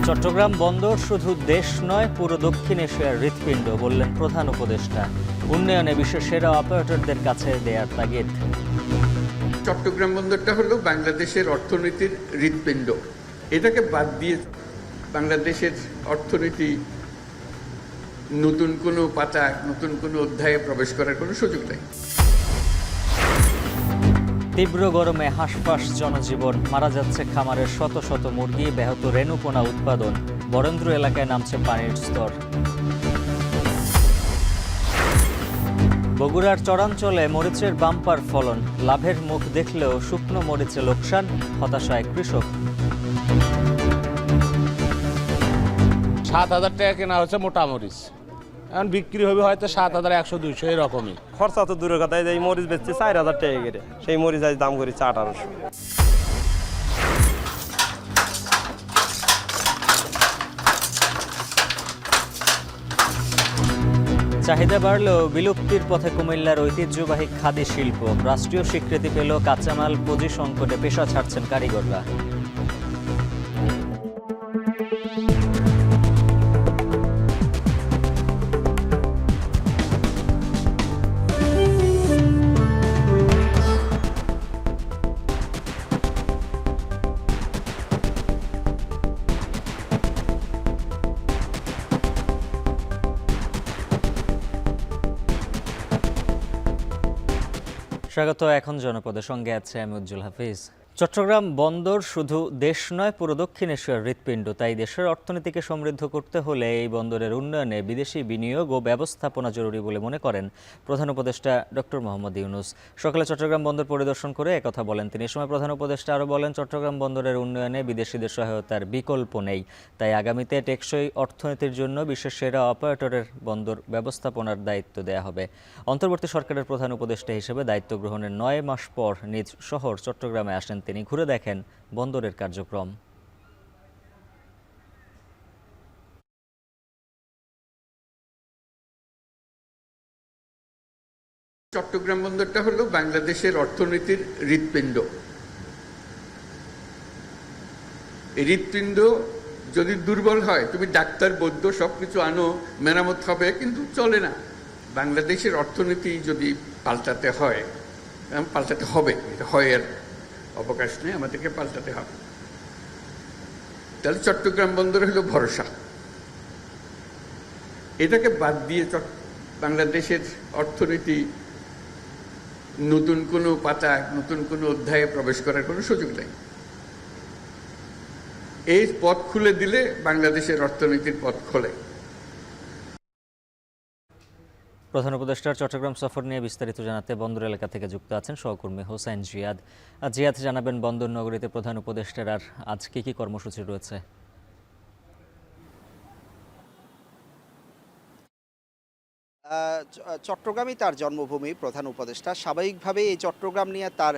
চট্টগ্রাম বন্দর শুধু দেশ নয়, পুরো দক্ষিণ এশিয়ার হৃৎপিণ্ড বললেন প্রধান উপদেষ্টা। উন্নয়নে বিশ্বের সেরা অপারেটরদের কাছে দেয়ার তাগিদ। চট্টগ্রাম বন্দরটা হলো বাংলাদেশের অর্থনীতির হৃৎপিণ্ড। এটাকে বাদ দিয়ে বাংলাদেশের অর্থনীতি নতুন কোনো পাতা, নতুন কোনো অধ্যায়ে প্রবেশ করার কোনো সুযোগ নেই। তীব্র গরমে হাঁসফাঁস জনজীবন, মারা যাচ্ছে খামারের শত শত মুরগি, ব্যাহত রেণুপোনা উৎপাদন, বরেন্দ্র এলাকায় নামছে পানির স্তর। বগুড়ার চরাঞ্চলে মরিচের বাম্পার ফলন, লাভের মুখ দেখলেও শুকনো মরিচে লোকসান, হতাশায় কৃষক। 7,000 টাকা কেনা হচ্ছে মোটা মরিচ, এখন বিক্রি হবে হয়তো 7,100-200 এরকমই। খরচা তো দূরের কথায়, এই মরিচ বেচছে 4,000 টাকা করে, সেই মরিচ আজ দাম করেছে 1800। চাহিদা বাড়লেও বিলুপ্তির পথে কুমিল্লার ঐতিহ্যবাহী খাদি শিল্প। রাষ্ট্রীয় স্বীকৃতি পেল কাঁচামাল, পুঁজি সংকটে পেশা ছাড়ছেন কারিগররা। স্বাগত। এখন জনপদের সঙ্গে আছে আমি উজ্জ্বল হাফিজ। চট্টগ্রাম বন্দর শুধু দেশ নয়, পুরো দক্ষিণ এশিয়ার হৃৎপিণ্ড। তাই দেশের অর্থনীতিকে সমৃদ্ধ করতে হলে এই বন্দরের উন্নয়নে বিদেশি বিনিয়োগ ও ব্যবস্থাপনা জরুরি বলে মনে করেন প্রধান উপদেষ্টা ডক্টর মোহাম্মদ ইউনূস। সকালে চট্টগ্রাম বন্দর পরিদর্শন করে একথা বলেন তিনি। এ সময় প্রধান উপদেষ্টা আরও বলেন, চট্টগ্রাম বন্দরের উন্নয়নে বিদেশিদের সহায়তার বিকল্প নেই। তাই আগামীতে টেকসই অর্থনীতির জন্য বিশ্বের সেরা অপারেটরের বন্দর ব্যবস্থাপনার দায়িত্ব দেয়া হবে। অন্তর্বর্তী সরকারের প্রধান উপদেষ্টা হিসেবে দায়িত্ব গ্রহণের 9 মাস পর নিজ শহর চট্টগ্রামে আসেন তিনি। ঘুরে দেখেন বন্দরের কার্যক্রম। চট্টগ্রাম বন্দরটা হলো বাংলাদেশের অর্থনীতির হৃৎপিণ্ড। এই হৃৎপিণ্ড যদি দুর্বল হয়, তুমি ডাক্তার বৈদ্য সবকিছু আনো, মেরামত হবে, কিন্তু চলে না। বাংলাদেশের অর্থনীতি যদি পাল্টাতে হয়, পাল্টাতে হবে, এটা হয় এর অবকাশ নেই, আমাদেরকে পাল্টাতে হবে। তাহলে চট্টগ্রাম বন্দর হলো ভরসা। এটাকে বাদ দিয়ে বাংলাদেশের অর্থনীতি নতুন কোনো পাতা, নতুন কোনো অধ্যায়ে প্রবেশ করার কোনো সুযোগ নেই। এই পথ খুলে দিলে বাংলাদেশের অর্থনীতির পথ খোলে। প্রধান উপদেষ্টার চট্টগ্রাম সফর নিয়ে বিস্তারিত জানাতে বন্দর এলাকা থেকে যুক্ত আছেন সহকর্মী হোসাইন জিয়াদ। জিয়াদ, জানাবেন বন্দর নগরীতে প্রধান উপদেষ্টার আর আজ কি কর্মসূচি রয়েছে? চট্টগ্রামই তার জন্মভূমি। প্রধান উপদেষ্টা স্বাভাবিকভাবেই এই চট্টগ্রাম নিয়ে তার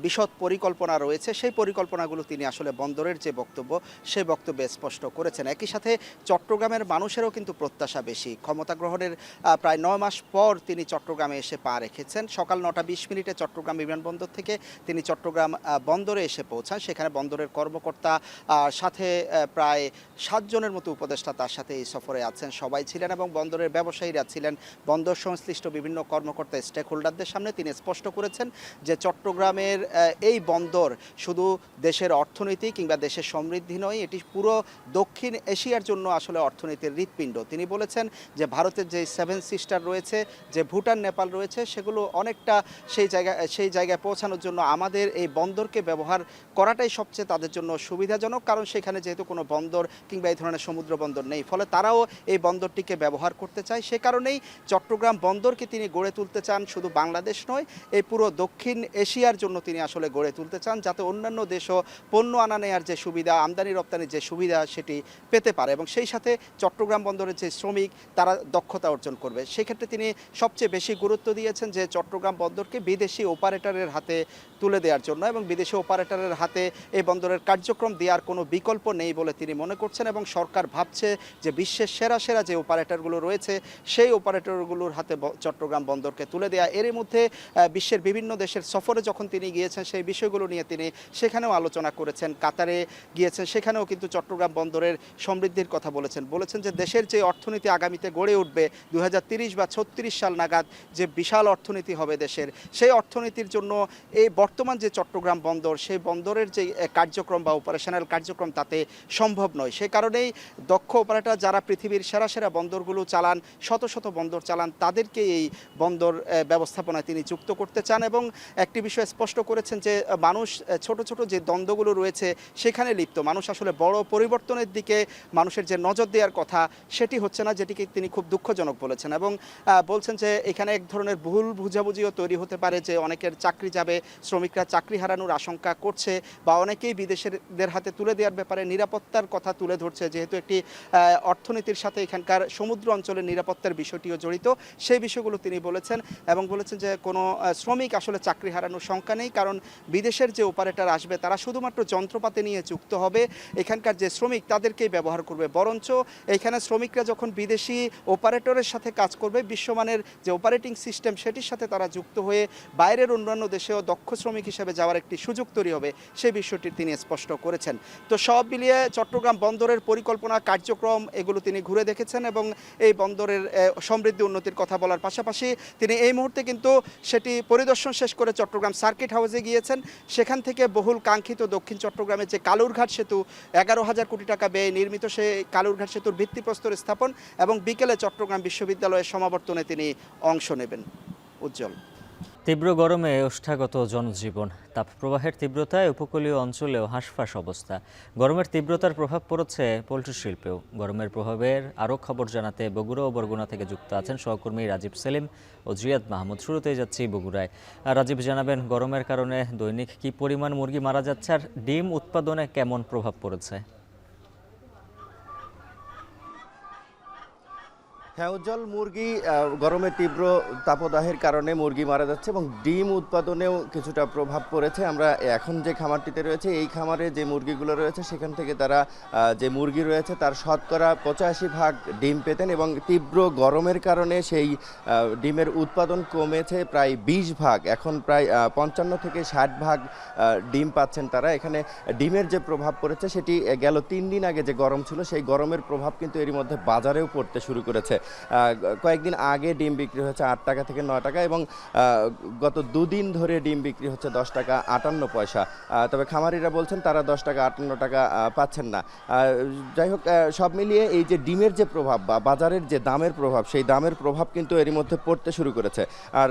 বিশদ পরিকল্পনা রয়েছে। সেই পরিকল্পনাগুলো তিনি আসলে বন্দরের যে বক্তব্য, সেই বক্তব্যে স্পষ্ট করেছেন। একই সাথে চট্টগ্রামের মানুষেরও কিন্তু প্রত্যাশা বেশি। ক্ষমতা গ্রহণের প্রায় 9 মাস পর তিনি চট্টগ্রামে এসে পা রেখেছেন। সকাল 9:20 চট্টগ্রাম বিমানবন্দর থেকে তিনি চট্টগ্রাম বন্দরে এসে পৌঁছান। সেখানে বন্দরের কর্মকর্তা সাথে প্রায় 7 জনের মতো উপদেষ্টা তার সাথে এই সফরে আছেন, সবাই ছিলেন এবং বন্দরের ব্যবসায়ীরা ছিলেন। বন্দর সংশ্লিষ্ট বিভিন্ন কর্মকর্তা, স্টেক হোল্ডারদের সামনে তিনি স্পষ্ট করেছেন যে চট্টগ্রামের এই বন্দর শুধু দেশের অর্থনীতি কিংবা দেশের সমৃদ্ধি নয়, এটি পুরো দক্ষিণ এশিয়ার জন্য আসলে অর্থনীতির হৃৎপিণ্ড। তিনি বলেছেন যে ভারতের যে 7 সিস্টার রয়েছে, যে ভুটান, নেপাল রয়েছে, সেগুলো অনেকটা সেই জায়গায় পৌঁছানোর জন্য আমাদের এই বন্দরকে ব্যবহার করাটাই সবচেয়ে তাদের জন্য সুবিধাজনক। কারণ সেখানে যেহেতু কোনো বন্দর কিংবা এই ধরনের সমুদ্র বন্দর নেই, ফলে তারাও এই বন্দরটিকে ব্যবহার করতে চায়। সে কারণেই চট্টগ্রাম বন্দরকে তিনি গড়ে তুলতে চান শুধু বাংলাদেশ নয়, এই পুরো দক্ষিণ এশিয়ার জন্য তিনি আসলে গড়ে তুলতে চান, যাতে অন্যান্য দেশও পণ্য আনা নেওয়ার যে সুবিধা, আমদানি রপ্তানির যে সুবিধা, সেটি পেতে পারে এবং সেই সাথে চট্টগ্রাম বন্দরের যে শ্রমিক তারা দক্ষতা অর্জন করবে। সেক্ষেত্রে তিনি সবচেয়ে বেশি গুরুত্ব দিয়েছেন যে চট্টগ্রাম বন্দরকে বিদেশি অপারেটরের হাতে তুলে দেওয়ার জন্য এবং বিদেশি অপারেটরের হাতে এই বন্দরের কার্যক্রম দেওয়ার কোনো বিকল্প নেই বলে তিনি মনে করছেন এবং সরকার ভাবছে যে বিশ্বের সেরা সেরা যে অপারেটরগুলো রয়েছে সেই অপারেটরগুলোর হাতে চট্টগ্রাম বন্দরকে তুলে দেয়া। এরই মধ্যে বিশ্বের বিভিন্ন দেশের সফরে যখন তিনি গিয়েছেন সেই বিষয়গুলো নিয়ে তিনি সেখানেও আলোচনা করেছেন। কাতারে গিয়েছেন, সেখানেও কিন্তু চট্টগ্রাম বন্দরের সমৃদ্ধির কথা বলেছেন যে দেশের যে অর্থনীতি আগামীতে গড়ে উঠবে 2030 বা 36 সাল নাগাদ যে বিশাল অর্থনীতি হবে দেশের, সেই অর্থনীতির জন্য এই বর্তমান যে চট্টগ্রাম বন্দর, সেই বন্দরের যে কার্যক্রম বা অপারেশনাল কার্যক্রম তাতে সম্ভব নয়। সে কারণেই দক্ষ অপারেটর যারা পৃথিবীর সেরা সেরা বন্দরগুলো চালান, শত শত বন্দর চালান, তাদেরকে এই বন্দর ব্যবস্থাপনায় তিনি যুক্ত করতে চান। এবং একটি বিষয় স্পষ্ট করেছেন যে মানুষ ছোট ছোট যে দ্বন্দ্বগুলো রয়েছে সেখানে লিপ্ত। মানুষ আসলে বড় পরিবর্তনের দিকে মানুষের যে নজর দেওয়ার কথা সেটি হচ্ছে না, যেটিকে তিনি খুব দুঃখজনক বলেছেন। এবং বলছেন যে এখানে এক ধরনের ভুল বুঝাবুঝিও তৈরি হতে পারে, যে অনেকের চাকরি যাবে, শ্রমিকরা চাকরি হারানোর আশঙ্কা করছে, বা অনেকেই বিদেশের হাতে তুলে দেওয়ার ব্যাপারে নিরাপত্তার কথা তুলে ধরছে, যেহেতু একটি অর্থনীতির সাথে এখানকার সমুদ্র অঞ্চলের নিরাপত্তার বিষয়টিও জড়িত। সেই বিষয়গুলো তিনি বলেছেন এবং বলেছেন যে কোনো শ্রমিক আসলে চাকরি হারানোর শঙ্কা নেই, কারণ বিদেশের যে অপারেটর আসবে তারা শুধুমাত্র যন্ত্রপাতি নিয়ে যুক্ত হবে, এখানকার যে শ্রমিক তাদেরকেই ব্যবহার করবে। বরঞ্চ এখানে শ্রমিকরা যখন বিদেশি অপারেটরের সাথে কাজ করবে, বিশ্বমানের যে অপারেটিং সিস্টেম সেটির সাথে তারা যুক্ত হয়ে বাইরের অন্যান্য দেশেও দক্ষ শ্রমিক হিসেবে যাওয়ার একটি সুযোগ তৈরি হবে, সেই বিষয়টি তিনি স্পষ্ট করেছেন। তো সব মিলিয়ে চট্টগ্রাম বন্দরের পরিকল্পনা, কার্যক্রম এগুলো তিনি ঘুরে দেখেছেন এবং এই বন্দরের সমৃদ্ধি উন্নতির কথা বলার পাশাপাশি তিনি এই মুহূর্তে কিন্তু সেটি পরিদর্শন শেষ করে চট্টগ্রাম সার্কিট হাউসে গিয়েছেন। সেখান থেকে বহুল কাঙ্ক্ষিত দক্ষিণ চট্টগ্রামের যে কালুরঘাট সেতু, 11,000 কোটি টাকা ব্যয়ে নির্মিত সেই কালুরঘাট সেতুর ভিত্তিপ্রস্তর স্থাপন এবং বিকেলে চট্টগ্রাম বিশ্ববিদ্যালয়ের সমাবর্তনে তিনি অংশ নেবেন। উজ্জ্বল। তীব্র গরমে ওষ্ঠাগত জনজীবন, তাপপ্রবাহের তীব্রতায় উপকূলীয় অঞ্চলেও হাঁসফাঁস অবস্থা। গরমের তীব্রতার প্রভাব পড়েছে পোলট্রি শিল্পেও। গরমের প্রভাবের আরও খবর জানাতে বগুড়া ও বরগুনা থেকে যুক্ত আছেন সহকর্মী রাজীব সেলিম ও জিয়াদ মাহমুদ। শুরুতেই যাচ্ছি বগুড়ায়। রাজীব, জানাবেন গরমের কারণে দৈনিক কী পরিমাণ মুরগি মারা যাচ্ছে আর ডিম উৎপাদনে কেমন প্রভাব পড়েছে? হ্যাঁ উজ্জ্বল, মুরগি গরমের তীব্র তাপদাহের কারণে মুরগি মারা যাচ্ছে এবং ডিম উৎপাদনেও কিছুটা প্রভাব পড়েছে। আমরা এখন যে খামারটিতে রয়েছে, এই খামারে যে মুরগিগুলো রয়েছে সেখান থেকে তারা যে মুরগি রয়েছে তার শতকরা 85% ডিম পেতেন এবং তীব্র গরমের কারণে সেই ডিমের উৎপাদন কমেছে প্রায় 20%। এখন প্রায় 55 থেকে 60% ডিম পাচ্ছেন তারা। এখানে ডিমের যে প্রভাব পড়েছে সেটি গেল 3 দিন আগে যে গরম ছিল সেই গরমের প্রভাব কিন্তু এরই মধ্যে বাজারেও পড়তে শুরু করেছে। কয়েকদিন আগে ডিম বিক্রি হচ্ছে 8 টাকা থেকে 9 টাকা এবং গত 2 দিন ধরে ডিম বিক্রি হচ্ছে 10 টাকা 58 পয়সা। তবে খামারিরা বলছেন তারা 10 টাকা 58 টাকা পাচ্ছেন না। যাই হোক, সব মিলিয়ে এই যে ডিমের যে প্রভাব বা বাজারের যে দামের প্রভাব, সেই দামের প্রভাব কিন্তু এরই মধ্যে পড়তে শুরু করেছে। আর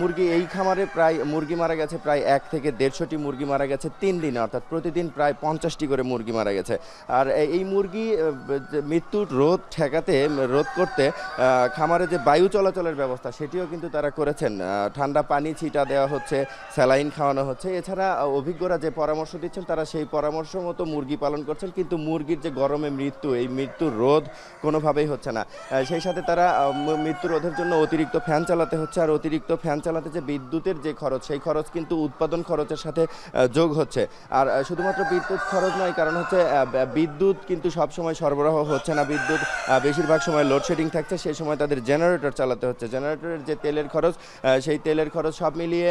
মুরগি, এই খামারে প্রায় মুরগি মারা গেছে প্রায় 1 থেকে 150টি মুরগি মারা গেছে 3 দিনে, অর্থাৎ প্রতিদিন প্রায় 50টি করে মুরগি মারা গেছে। আর এই মুরগি মৃত্যুর রোধ করতে খামারে যে বায়ু চলাচলের ব্যবস্থা সেটিও কিন্তু তারা করেছেন। ঠান্ডা পানি ছিটা দেওয়া হচ্ছে, স্যালাইন খাওয়ানো হচ্ছে। এছাড়া অভিজ্ঞরা যে পরামর্শ দিচ্ছেন তারা সেই পরামর্শ মতো মুরগি পালন করছেন, কিন্তু মুরগির যে গরমে মৃত্যু, এই মৃত্যুর রোধ কোনোভাবেই হচ্ছে না। সেই সাথে তারা মৃত্যু রোধের জন্য অতিরিক্ত ফ্যান চালাতে হচ্ছে, আর অতিরিক্ত ফ্যান চালাতে যে বিদ্যুতের যে খরচ, সেই খরচ কিন্তু উৎপাদন খরচের সাথে যোগ হচ্ছে। আর শুধুমাত্র বিদ্যুৎ খরচ নয়, কারণ হচ্ছে বিদ্যুৎ কিন্তু সবসময় সরবরাহ হচ্ছে না। বিদ্যুৎ বেশিরভাগ সময় লোডশেডিং থাকছে, সেই সময় তাদের জেনারেটর চালাতে হচ্ছে। জেনারেটরের যে তেলের খরচ, সেই তেলের খরচ সব মিলিয়ে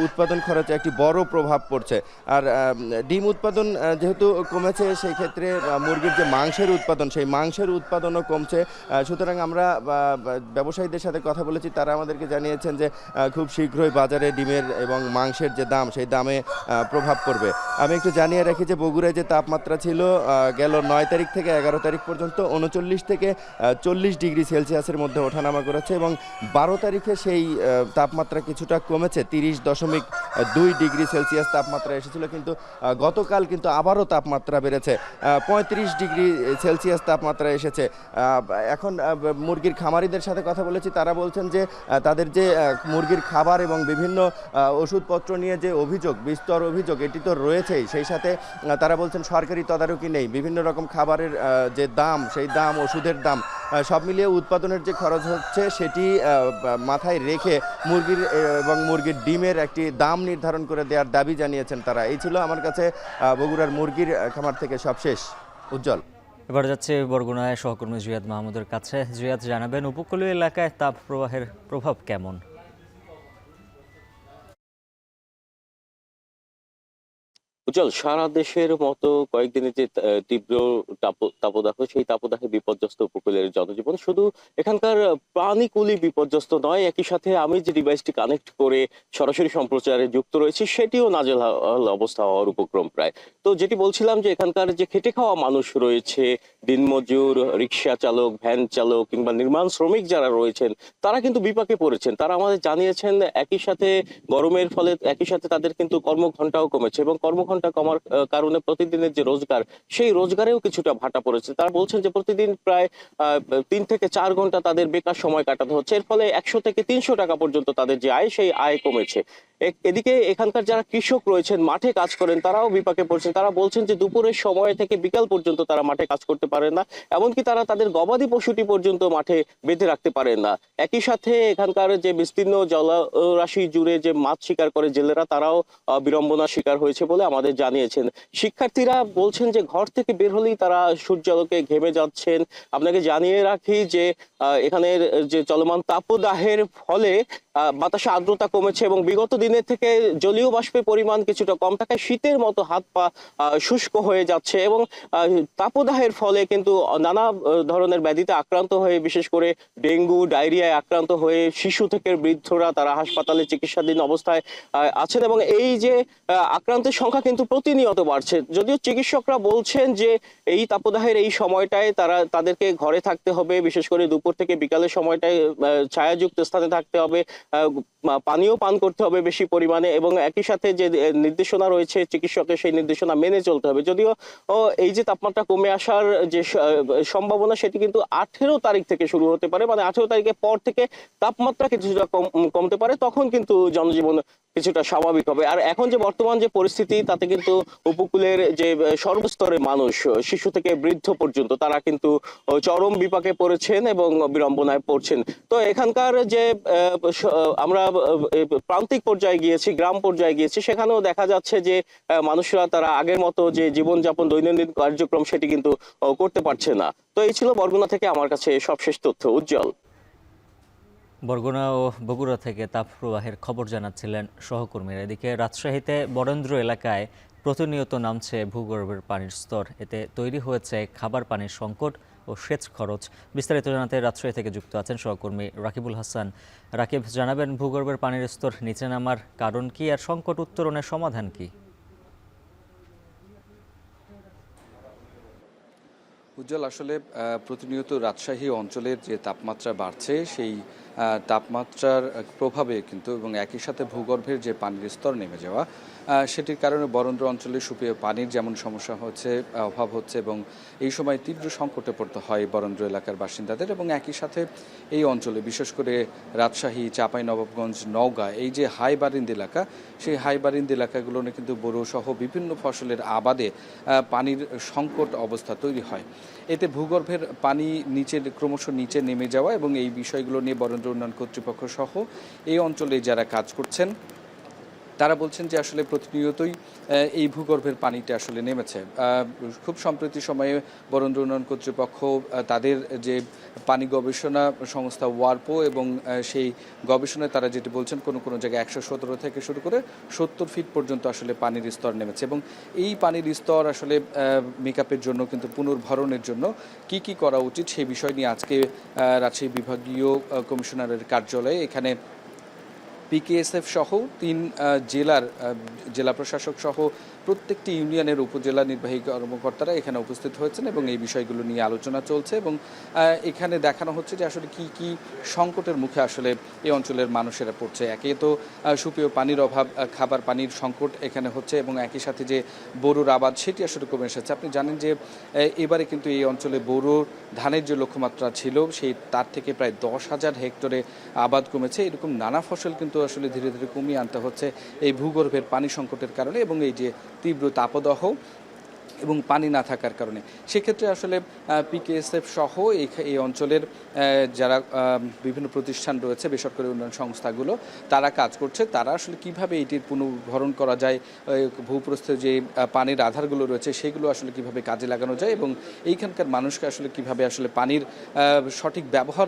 উৎপাদন খরচে একটি বড় প্রভাব পড়ছে। আর ডিম উৎপাদন যেহেতু কমেছে, সেই ক্ষেত্রে মুরগির যে মাংসের উৎপাদন, সেই মাংসের উৎপাদনও কমছে। সুতরাং আমরা ব্যবসায়ীদের সাথে কথা বলেছি, তারা আমাদেরকে জানিয়েছেন যে খুব শীঘ্রই বাজারে ডিমের এবং মাংসের যে দাম, সেই দামে প্রভাব পড়বে। আমি একটু জানিয়ে রাখি যে বগুড়ায় যে তাপমাত্রা ছিল গেল 9 তারিখ থেকে 11 তারিখ পর্যন্ত 39 থেকে 40 ডিগ্রি সেলসিয়াসের মধ্যে ওঠানামা করেছে এবং 12 তারিখে সেই তাপমাত্রা কিছুটা কমেছে, 30.2 ডিগ্রি সেলসিয়াস তাপমাত্রা এসেছিল। কিন্তু গতকাল কিন্তু আবারও তাপমাত্রা বেড়েছে, 35 ডিগ্রি সেলসিয়াস তাপমাত্রা এসেছে। এখন মুরগির খামারিদের সাথে কথা বলেছি, তারা বলছেন যে তাদের যে মুরগির খাবার এবং বিভিন্ন ওষুধপত্র নিয়ে যে অভিযোগ, বিস্তর অভিযোগ, এটি তো রয়েছেই। সেই সাথে তারা বলছেন সরকারি তদারকি নেই, বিভিন্ন রকম খাবারের যে দাম, সেই দাম, ওষুধের দাম সব মিলিয়ে উৎপাদনের যে খরচ হচ্ছে সেটি মাথায় রেখে মুরগির এবং মুরগির ডিমের একটি দাম নির্ধারণ করে দেওয়ার দাবি জানিয়েছেন তারা। এই ছিল আমার কাছে বগুড়ার মুরগির খামার থেকে সবশেষ। উজ্জ্বল। এবার যাচ্ছে বরগুনায় সহকর্মী জিয়াদ মাহমুদের কাছে। জিয়াদ, জানাবেন উপকূলীয় এলাকায় তাপ প্রবাহের প্রভাব কেমন? উজ্জ্বল, সারা দেশের মতো কয়েকদিনের যে তীব্র তাপদাহ, সেই তাপদাহে বিপর্যস্ত উপকূলের জনজীবন। শুধু এখানকার প্রাণীকুলই বিপর্যস্ত নয়, একই সাথে আমি যে ডিভাইসটি কানেক্ট করে সরাসরি সম্প্রচারে যুক্ত রয়েছি সেটিও নাজেহাল অবস্থা হওয়ার উপক্রম প্রায়। তো যেটি বলছিলাম যে এখানকার যে খেটে খাওয়া মানুষ রয়েছে, দিনমজুর, রিক্সা চালক, ভ্যান চালক কিংবা নির্মাণ শ্রমিক যারা রয়েছেন, তারা কিন্তু বিপাকে পড়েছেন। তারা আমাদের জানিয়েছেন একই সাথে গরমের ফলে একই সাথে তাদের কিন্তু কর্মঘণ্টাও কমেছে এবং কর্মঘণ্টা কমার কারণে প্রতিদিনের যে রোজগার, সেই রোজগারেও কিছুটা ভাটা পড়েছে। তারা বলছেন যে প্রতিদিন প্রায় 3 থেকে 4 ঘন্টা তাদের বেকার সময় কাটাতে হচ্ছে। এর ফলে 100 থেকে 300 টাকা পর্যন্ত তাদের যে আয়, সেই আয় কমেছে। এদিকে এখানকার যারা কৃষক রয়েছেন, মাঠে কাজ করেন, তারাও বিপাকে পড়ছেন। তারা বলছেন যে দুপুরের সময় থেকে বিকাল পর্যন্ত তারা মাঠে কাজ করতে পারেন না, এমনকি তারা তাদের গবাদি পশুটি পর্যন্ত মাঠে বেঁধে রাখতে পারেন না। একই সাথে এখানকার যে বিস্তীর্ণ জলরাশি জুড়ে যে মাছ শিকার করে জেলেরা, তারাও বিড়ম্বনার শিকার হয়েছে বলে আমাদের জানিয়েছেন। শিক্ষার্থীরা বলছেন যে ঘর থেকে বের হলেই তারা সূর্যালোকে ঘেমে যাচ্ছেন। আপনাকে জানিয়ে রাখি যে এখানের যে চলমান তাপদাহের ফলে বাতাসে আর্দ্রতা কমেছে এবং বিগত দিনের থেকে জলীয় বাষ্পের পরিমাণ কিছুটা কম থাকায় শীতের মতো হাত পা শুষ্ক হয়ে যাচ্ছে এবং তাপদাহের ফলে কিন্তু নানা ধরনের ব্যাধিতে আক্রান্ত হয়ে, বিশেষ করে ডেঙ্গু, ডায়রিয়ায় আক্রান্ত হয়ে শিশু থেকে বৃদ্ধরা তারা হাসপাতালে চিকিৎসাধীন অবস্থায় আছেন এবং এই যে আক্রান্তের সংখ্যা কিন্তু প্রতিনিয়ত বাড়ছে। যদিও চিকিৎসকরা বলছেন যে এই তাপদাহের এই সময়টায় তাদেরকে ঘরে থাকতে হবে, বিশেষ করে দুপুর থেকে বিকালের সময়টায় ছায়াযুক্ত স্থানে থাকতে হবে, পানীয় পান করতে হবে বেশি পরিমাণে এবং একই সাথে যে নির্দেশনা রয়েছে চিকিৎসকের, সেই নির্দেশনা মেনে চলতে হবে। যদিও এই যে তাপমাত্রা কমে আসার যে সম্ভাবনা, সেটি কিন্তু 18 তারিখ থেকে শুরু হতে পারে, মানে 18 তারিখের পর থেকে তাপমাত্রা কিছুটা কমতে পারে, তখন কিন্তু জনজীবন কিছুটা স্বাভাবিক হবে। আর এখন যে বর্তমান যে পরিস্থিতি, তাতে কিন্তু উপকূলের যে সর্বস্তরের মানুষ, শিশু থেকে বৃদ্ধ পর্যন্ত, তারা কিন্তু চরম বিপাকে পড়েছেন এবং বিড়ম্বনায় পড়ছেন। তো এখানকার যে আমরা প্রান্তিক পর্যায়ে গিয়েছি, গ্রাম পর্যায়ে গিয়েছি, সেখানেও দেখা যাচ্ছে যে মানুষরা তারা আগের মতো যে জীবনযাপন, দৈনন্দিন কার্যক্রম, সেটি কিন্তু করতে পারছে না। তো এই ছিল বরগুনা থেকে আমার কাছে সবশেষ তথ্য। উজ্জ্বল। বরগুনা ও বগুড়া থেকে তাপ প্রবাহের খবর জানাচ্ছিলেন সহকর্মীরা। এদিকে রাজশাহীতে বরেন্দ্র এলাকায় প্রতিনিয়ত নামছে ভূগর্ভের পানির স্তর। এতে তৈরি হয়েছে খাবার পানির সংকট ও সেচ খরচ। বিস্তারিত জানাতে রাজশাহী থেকে যুক্ত আছেন সহকর্মী রাকিবুল হাসান। রাকিব, জানাবেন ভূগর্ভের পানির স্তর নিচে নামার কারণ কি আর সংকট উত্তরণের সমাধান কি? উজ্জ্বল, আসলে প্রতিনিয়ত রাজশাহী অঞ্চলের যে তাপমাত্রা বাড়ছে, সেই তাপমাত্রার প্রভাবে কিন্তু এবং একই সাথে ভূগর্ভের যে পানির স্তর নেমে যাওয়া, সেটির কারণে বরেন্দ্র অঞ্চলে সুপেয় পানির যেমন সমস্যা হচ্ছে, অভাব হচ্ছে এবং এই সময় তীব্র সংকটে পড়তে হয় বরেন্দ্র এলাকার বাসিন্দাদের। এবং একই সাথে এই অঞ্চলে বিশেষ করে রাজশাহী, চাঁপাইনবাবগঞ্জ, নওগাঁ, এই যে হাই বারিন্দ এলাকা, সেই হাই বারিন্দ এলাকাগুলোতে কিন্তু বোরো সহ বিভিন্ন ফসলের আবাদে পানির সংকট অবস্থা তৈরি হয়। এতে ভূগর্ভের পানি ক্রমশ নিচে নেমে যাওয়া এবং এই বিষয়গুলো নিয়ে বরেন্দ্র উন্নয়ন কর্তৃপক্ষ সহ এই অঞ্চলে যারা কাজ করছেন, তারা বলছেন যে আসলে প্রতিনিয়তই এই ভূগর্ভের পানিটা আসলে নেমেছে। খুব সম্প্রতি সময়ে বরেন্দ্র উন্নয়ন কর্তৃপক্ষ তাদের যে পানি গবেষণা সংস্থা ওয়ারপো এবং সেই গবেষণায় তারা যেটি বলছেন, কোনো কোনো জায়গায় 117 থেকে শুরু করে 70 ফিট পর্যন্ত আসলে পানির স্তর নেমেছে এবং এই পানির স্তর আসলে মেকআপের জন্য, কিন্তু পুনর্ভরণের জন্য কি কি করা উচিত, সেই বিষয় নিয়ে আজকে রাজশাহী বিভাগীয় কমিশনারের কার্যালয়ে এখানে পিকেএসএফ সহ 3 জেলা প্রশাসক সহ প্রত্যেকটি ইউনিয়নের উপজেলা নির্বাহী কর্মকর্তারা এখানে উপস্থিত হয়েছেন এবং এই বিষয়গুলো নিয়ে আলোচনা চলছে এবং এখানে দেখানো হচ্ছে যে আসলে কি কি সংকটের মুখে আসলে এই অঞ্চলের মানুষেরা পড়ছে। একে তো সুপেয় পানির অভাব, খাবার পানির সংকট এখানে হচ্ছে এবং একই সাথে যে বোরোর আবাদ, সেটি আসলে কমে এসেছে। আপনি জানেন যে এবারে কিন্তু এই অঞ্চলে বোরো ধানের যে লক্ষ্যমাত্রা ছিল, সেই তার থেকে প্রায় 10,000 হেক্টরে আবাদ কমেছে। এরকম নানা ফসল কিন্তু আসলে ধীরে ধীরে কমিয়ে আনতে হচ্ছে এই ভূগর্ভের পানি সংকটের কারণে এবং এই যে তীব্র তাপদাহ, এবং পানি না থাকার কারণে সেক্ষেত্রে আসলে পিকেএসএফ সহ এই অঞ্চলের যারা বিভিন্ন প্রতিষ্ঠান রয়েছে, বেসরকারি উন্নয়ন সংস্থাগুলো, তারা কাজ করছে। তারা আসলে কিভাবে এটির পুনর্ভরণ করা যায়, ভূপ্রস্থে যে পানির আধারগুলো রয়েছে সেগুলো আসলে কিভাবে কাজে লাগানো যায় এবং এইখানকার মানুষকে আসলে কিভাবে আসলে পানির সঠিক ব্যবহার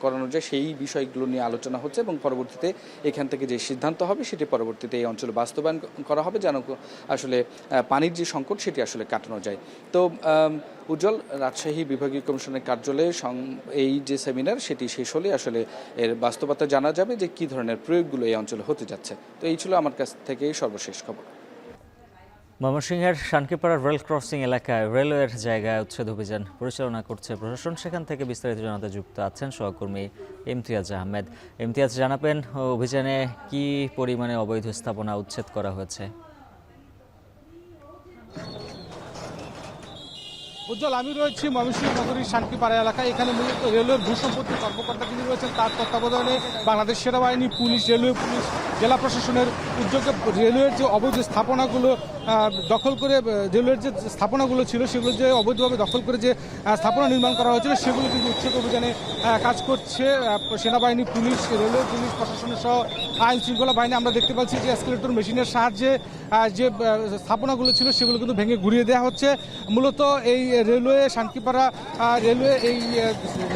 করানো যায় সেই বিষয়গুলো নিয়ে আলোচনা হচ্ছে এবং পরবর্তীতে এখান থেকে যে সিদ্ধান্ত হবে সেটি পরবর্তীতে এই অঞ্চলে বাস্তবায়ন করা হবে, যেন আসলে পানির যে সংকট সেটি আসলে কাটানো যায়। তো উজ্জ্বল, রাজশাহী বিভাগীয় কমিশনের কার্যালয়ে এই যে সেমিনার সেটি শেষ হলে আসলে এর বাস্তবতা জানা যাবে যে কী ধরনের প্রয়োগগুলো এই অঞ্চলে হতে যাচ্ছে। তো এই ছিল আমার কাছ থেকে সর্বশেষ খবর। ময়মনসিংহের শানকিপাড়া রেল ক্রসিং এলাকায় রেলওয়ের জায়গায় উচ্ছেদ অভিযান পরিচালনা করছে প্রশাসন। সেখান থেকে বিস্তারিত জানাতে যুক্ত আছেন সহকর্মী ইমতিয়াজ আহমেদ। ইমতিয়াজ, জানাবেন অভিযানে কি পরিমাণে অবৈধ স্থাপনা উচ্ছেদ করা হয়েছে? উজ্জ্বল, আমি রয়েছি ময়মনসিংহ নগরীর শানকিপাড়া এলাকায়। এখানে মূলত রেলওয়ের ভূসম্পত্তি কর্মকর্তা যিনি রয়েছেন তার তত্ত্বাবধানে বাংলাদেশ সেনাবাহিনী, পুলিশ, রেলওয়ে পুলিশ, জেলা প্রশাসনের উদ্যোগে রেলওয়ের যে অবৈধ স্থাপনাগুলো দখল করে, রেলওয়ের যে স্থাপনাগুলো ছিল সেগুলো যে অবৈধভাবে দখল করে যে স্থাপনা নির্মাণ করা হয়েছিল সেগুলো কিন্তু উচ্ছেদ অভিযানে কাজ করছে সেনাবাহিনী, পুলিশ, রেলওয়ে পুলিশ, প্রশাসনের সহ আইন শৃঙ্খলা বাহিনী। আমরা দেখতে পাচ্ছি যে এসকেলেটর মেশিনের সাহায্যে যে স্থাপনাগুলো ছিল সেগুলো কিন্তু ভেঙে ঘুরিয়ে দেওয়া হচ্ছে। মূলত এই রেলওয়ে শানকিপাড়া রেলওয়ে এই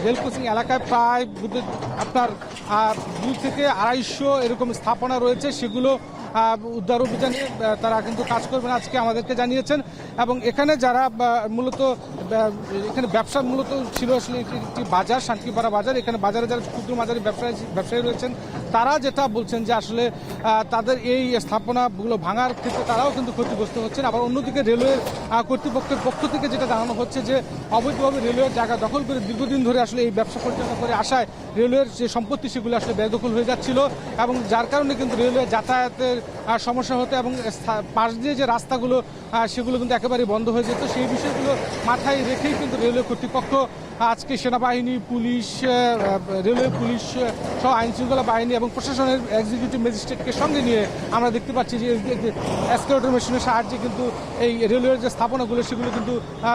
রেল ক্রসিং এলাকায় প্রায় আপনার 2 থেকে 250 এরকম স্থাপনা রয়েছে, সেগুলো উদ্ধার অভিযানে তারা কিন্তু কাজ করবেন আজকে আমাদেরকে জানিয়েছেন। এবং এখানে যারা মূলত এখানে ব্যবসা মূলত ছিল আসলে একটি বাজার, শানকিপাড়া বাজার। এখানে বাজারে যারা ক্ষুদ্র মাঝারি ব্যবসায়ী রয়েছেন তারা যেটা বলছেন যে আসলে তাদের এই স্থাপনাগুলো ভাঙার ক্ষেত্রে তারাও কিন্তু ক্ষতিগ্রস্ত হচ্ছেন। আবার অন্যদিকে রেলওয়ের কর্তৃপক্ষের পক্ষ থেকে যেটা জানানো হচ্ছে যে অবৈধভাবে রেলওয়ের জায়গা দখল করে দীর্ঘদিন ধরে আসলে এই ব্যবসা পরিচালনা করে আসায় রেলওয়ের যে সম্পত্তি সেগুলো আসলে বেদখল হয়ে যাচ্ছিল এবং যার কারণে কিন্তু রেলওয়ে যাতায়াতের সমস্যা হতো এবং পাশ দিয়ে যে রাস্তাগুলো সেগুলো কিন্তু একেবারে বন্ধ হয়ে যেত। সেই বিষয়গুলো মাথায় রেখেই কিন্তু রেলওয়ে কর্তৃপক্ষ আজকে সেনাবাহিনী, পুলিশ, রেলওয়ে পুলিশ সহ আইন শৃঙ্খলা বাহিনী এবং প্রশাসনের এক্সিকিউটিভ ম্যাজিস্ট্রেটকে সঙ্গে নিয়ে আমরা দেখতে পাচ্ছি যে এসকেলেটর মেশিনের সাহায্যে কিন্তু এই রেলওয়ের যে স্থাপনাগুলো সেগুলো কিন্তু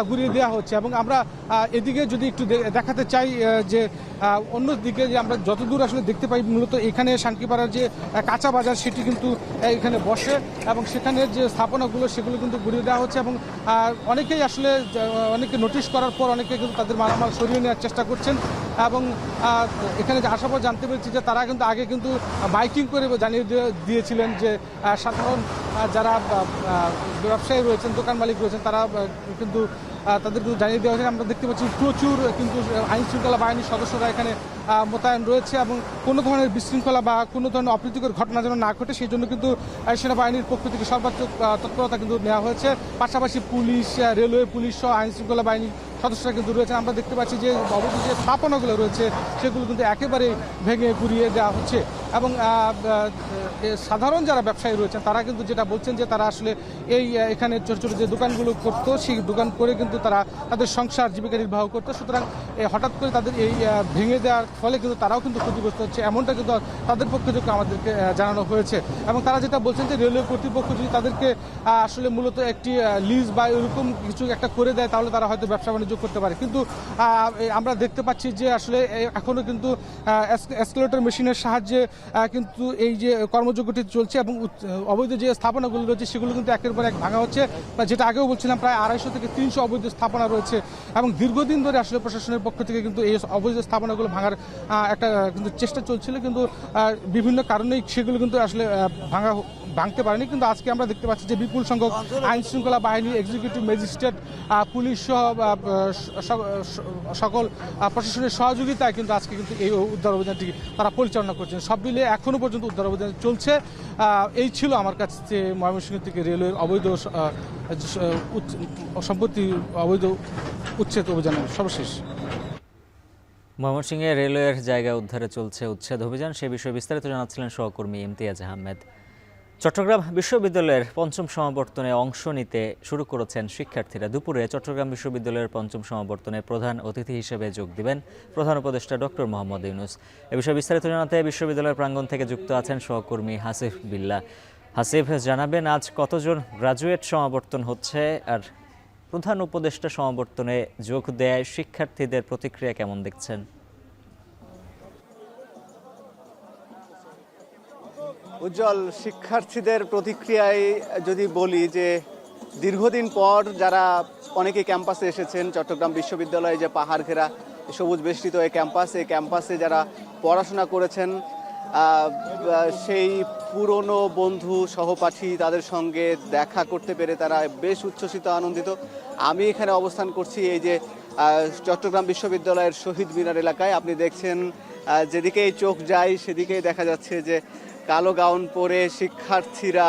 ঘুরিয়ে দেওয়া হচ্ছে। এবং আমরা এদিকে যদি একটু দেখাতে চাই যে অন্যদিকে যে আমরা যতদূর আসলে দেখতে পাই মূলত এখানে শানকিপাড়ার যে কাঁচা বাজার সেটি কিন্তু এখানে বসে এবং সেখানে যে স্থাপনাগুলো সেগুলো কিন্তু ঘুরিয়ে দেওয়া হচ্ছে এবং অনেকেই আসলে অনেকে নোটিশ করার পর অনেকে কিন্তু তাদের মালামাল সরিয়ে নেওয়ার চেষ্টা করছেন। এবং এখানে যে আসার পর জানতে পেরেছি যে তারা কিন্তু আগে কিন্তু মাইকিং করে জানিয়ে দিয়েছিলেন যে সাধারণ যারা ব্যবসায়ী রয়েছেন, দোকান মালিক রয়েছেন, তারা কিন্তু তাদের কিন্তু জানিয়ে দেওয়া হয়েছে। আমরা দেখতে পাচ্ছি প্রচুর কিন্তু আইন শৃঙ্খলা বাহিনীর সদস্যরা এখানে মোতায়েন রয়েছে এবং কোনো ধরনের বিশৃঙ্খলা বা কোনো ধরনের অপ্রীতিকর ঘটনা যেন না ঘটে সেই জন্য কিন্তু সেনাবাহিনীর পক্ষ থেকে সর্বাত্মক তৎপরতা কিন্তু নেওয়া হয়েছে। পাশাপাশি পুলিশ, রেলওয়ে পুলিশ সহ আইন শৃঙ্খলা বাহিনীর সদস্যরা কিন্তু রয়েছেন। আমরা দেখতে পাচ্ছি যে অবৈধ যে স্থাপনাগুলো রয়েছে সেগুলো কিন্তু একেবারে ভেঙে ঘুরিয়ে দেওয়া হচ্ছে এবং সাধারণ যারা ব্যবসায়ী রয়েছেন তারা কিন্তু যেটা বলছেন যে তারা আসলে এই এখানে ছোটো ছোটো যে দোকানগুলো করতো সেই দোকান করে কিন্তু তারা তাদের সংসার জীবিকা নির্বাহ করতো। সুতরাং হঠাৎ করে তাদের এই ভেঙে দেওয়ার ফলে কিন্তু তারাও কিন্তু ক্ষতিগ্রস্ত হচ্ছে, এমনটা কিন্তু তাদের পক্ষ থেকে আমাদেরকে জানানো হয়েছে। এবং তারা যেটা বলছেন যে রেলওয়ে কর্তৃপক্ষ যদি তাদেরকে আসলে মূলত একটি লিজ বা এরকম কিছু একটা করে দেয় তাহলে তারা হয়তো ব্যবসা বাণিজ্য করতে পারে। কিন্তু আমরা দেখতে পাচ্ছি যে আসলে এখনও কিন্তু এসকেলেটর মেশিনের সাহায্যে কিন্তু এই যে কর্মযোগ্যটি চলছে এবং অবৈধ যে স্থাপনাগুলো রয়েছে সেগুলো কিন্তু একের পর এক ভাঙা হচ্ছে। যেটা আগেও বলছিলাম প্রায় 250 থেকে 300 অবৈধ স্থাপনা রয়েছে এবং দীর্ঘদিন ধরে আসলে প্রশাসনের পক্ষ থেকে কিন্তু এই অবৈধ স্থাপনাগুলো ভাঙার একটা কিন্তু চেষ্টা চলছিল, কিন্তু বিভিন্ন কারণেই সেগুলো কিন্তু আসলে ভাঙতে পারেনি। কিন্তু আজকে আমরা দেখতে পাচ্ছি যে বিপুল সংখ্যক আইন শৃঙ্খলা বাহিনী, এক্সিকিউটিভ ম্যাজিস্ট্রেট, পুলিশ সহ সকল প্রশাসনের সহযোগিতায় কিন্তু আজকে কিন্তু এই উদ্ধার অভিযানটি তারা পরিচালনা করছেন। সব মিলে এখনো পর্যন্ত উদ্ধার অভিযান চলছে। এই ছিল আমার কাছে ময়মনসিংহ থেকে রেলওয়ের অবৈধ সম্পত্তি অবৈধ উচ্ছেদ অভিযানের সর্বশেষ। ময়মনসিংহে রেলওয়ের জায়গা উদ্ধারে চলছে উচ্ছেদ অভিযান, সে বিষয়ে বিস্তারিত জানাচ্ছিলেন সহকর্মী ইমতিয়াজ আহমেদ। চট্টগ্রাম বিশ্ববিদ্যালয়ের পঞ্চম সমাবর্তনে অংশ নিতে শুরু করেছেন শিক্ষার্থীরা। দুপুরে চট্টগ্রাম বিশ্ববিদ্যালয়ের পঞ্চম সমাবর্তনে প্রধান অতিথি হিসেবে যোগ দিবেন প্রধান উপদেষ্টা ডক্টর মোহাম্মদ ইউনূস। এ বিষয়ে বিস্তারিত জানাতে বিশ্ববিদ্যালয়ের প্রাঙ্গণ থেকে যুক্ত আছেন সহকর্মী হাসিফ বিল্লাহ। হাসিফ, জানাবেন আজ কতজন গ্রাজুয়েট সমাবর্তন হচ্ছে আর প্রধান উপদেষ্টা সমাবর্তনে যোগ দেয় শিক্ষার্থীদের প্রতিক্রিয়া কেমন দেখছেন? উজ্জ্বল, শিক্ষার্থীদের প্রতিক্রিয়ায় যদি বলি যে দীর্ঘদিন পর যারা অনেকে ক্যাম্পাসে এসেছেন, চট্টগ্রাম বিশ্ববিদ্যালয়ে যে পাহাড় ঘেরা সবুজ বেষ্টিত এই ক্যাম্পাসে যারা পড়াশোনা করেছেন, সেই পুরনো বন্ধু সহপাঠী তাদের সঙ্গে দেখা করতে পেরে তারা বেশ উচ্ছ্বসিত, আনন্দিত। আমি এখানে অবস্থান করছি এই যে চট্টগ্রাম বিশ্ববিদ্যালয়ের শহীদ মিনার এলাকায়। আপনি দেখছেন যেদিকেই চোখ যায় সেদিকেই দেখা যাচ্ছে যে কালো গাউন পরে শিক্ষার্থীরা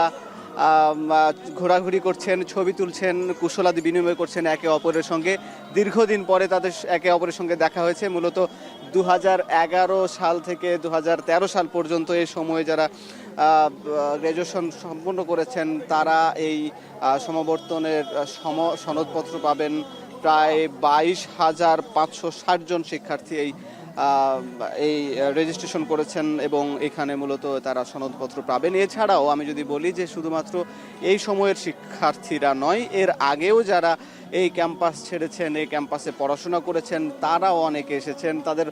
ঘোরাঘুরি করছেন, ছবি তুলছেন, কুশলাদি বিনিময় করছেন একে অপরের সঙ্গে। দীর্ঘদিন পরে তাদের একে অপরের সঙ্গে দেখা হয়েছে। মূলত 2011 সাল থেকে 2013 সাল পর্যন্ত এই সময়ে যারা গ্র্যাজুয়েশন সম্পন্ন করেছেন তারা এই সমাবর্তনের সনদপত্র পাবেন। প্রায় 22,560 জন শিক্ষার্থী এই রেজিস্ট্রেশন করেছেন এবং এখানে মূলত তারা সনদপত্র পাবেন। এছাড়াও আমি যদি বলি যে শুধুমাত্র এই সময়ের শিক্ষার্থীরা নয়, এর আগেও যারা এই ক্যাম্পাস ছেড়েছেন, এই ক্যাম্পাসে পড়াশোনা করেছেন, তারাও অনেকে এসেছেন। তাদের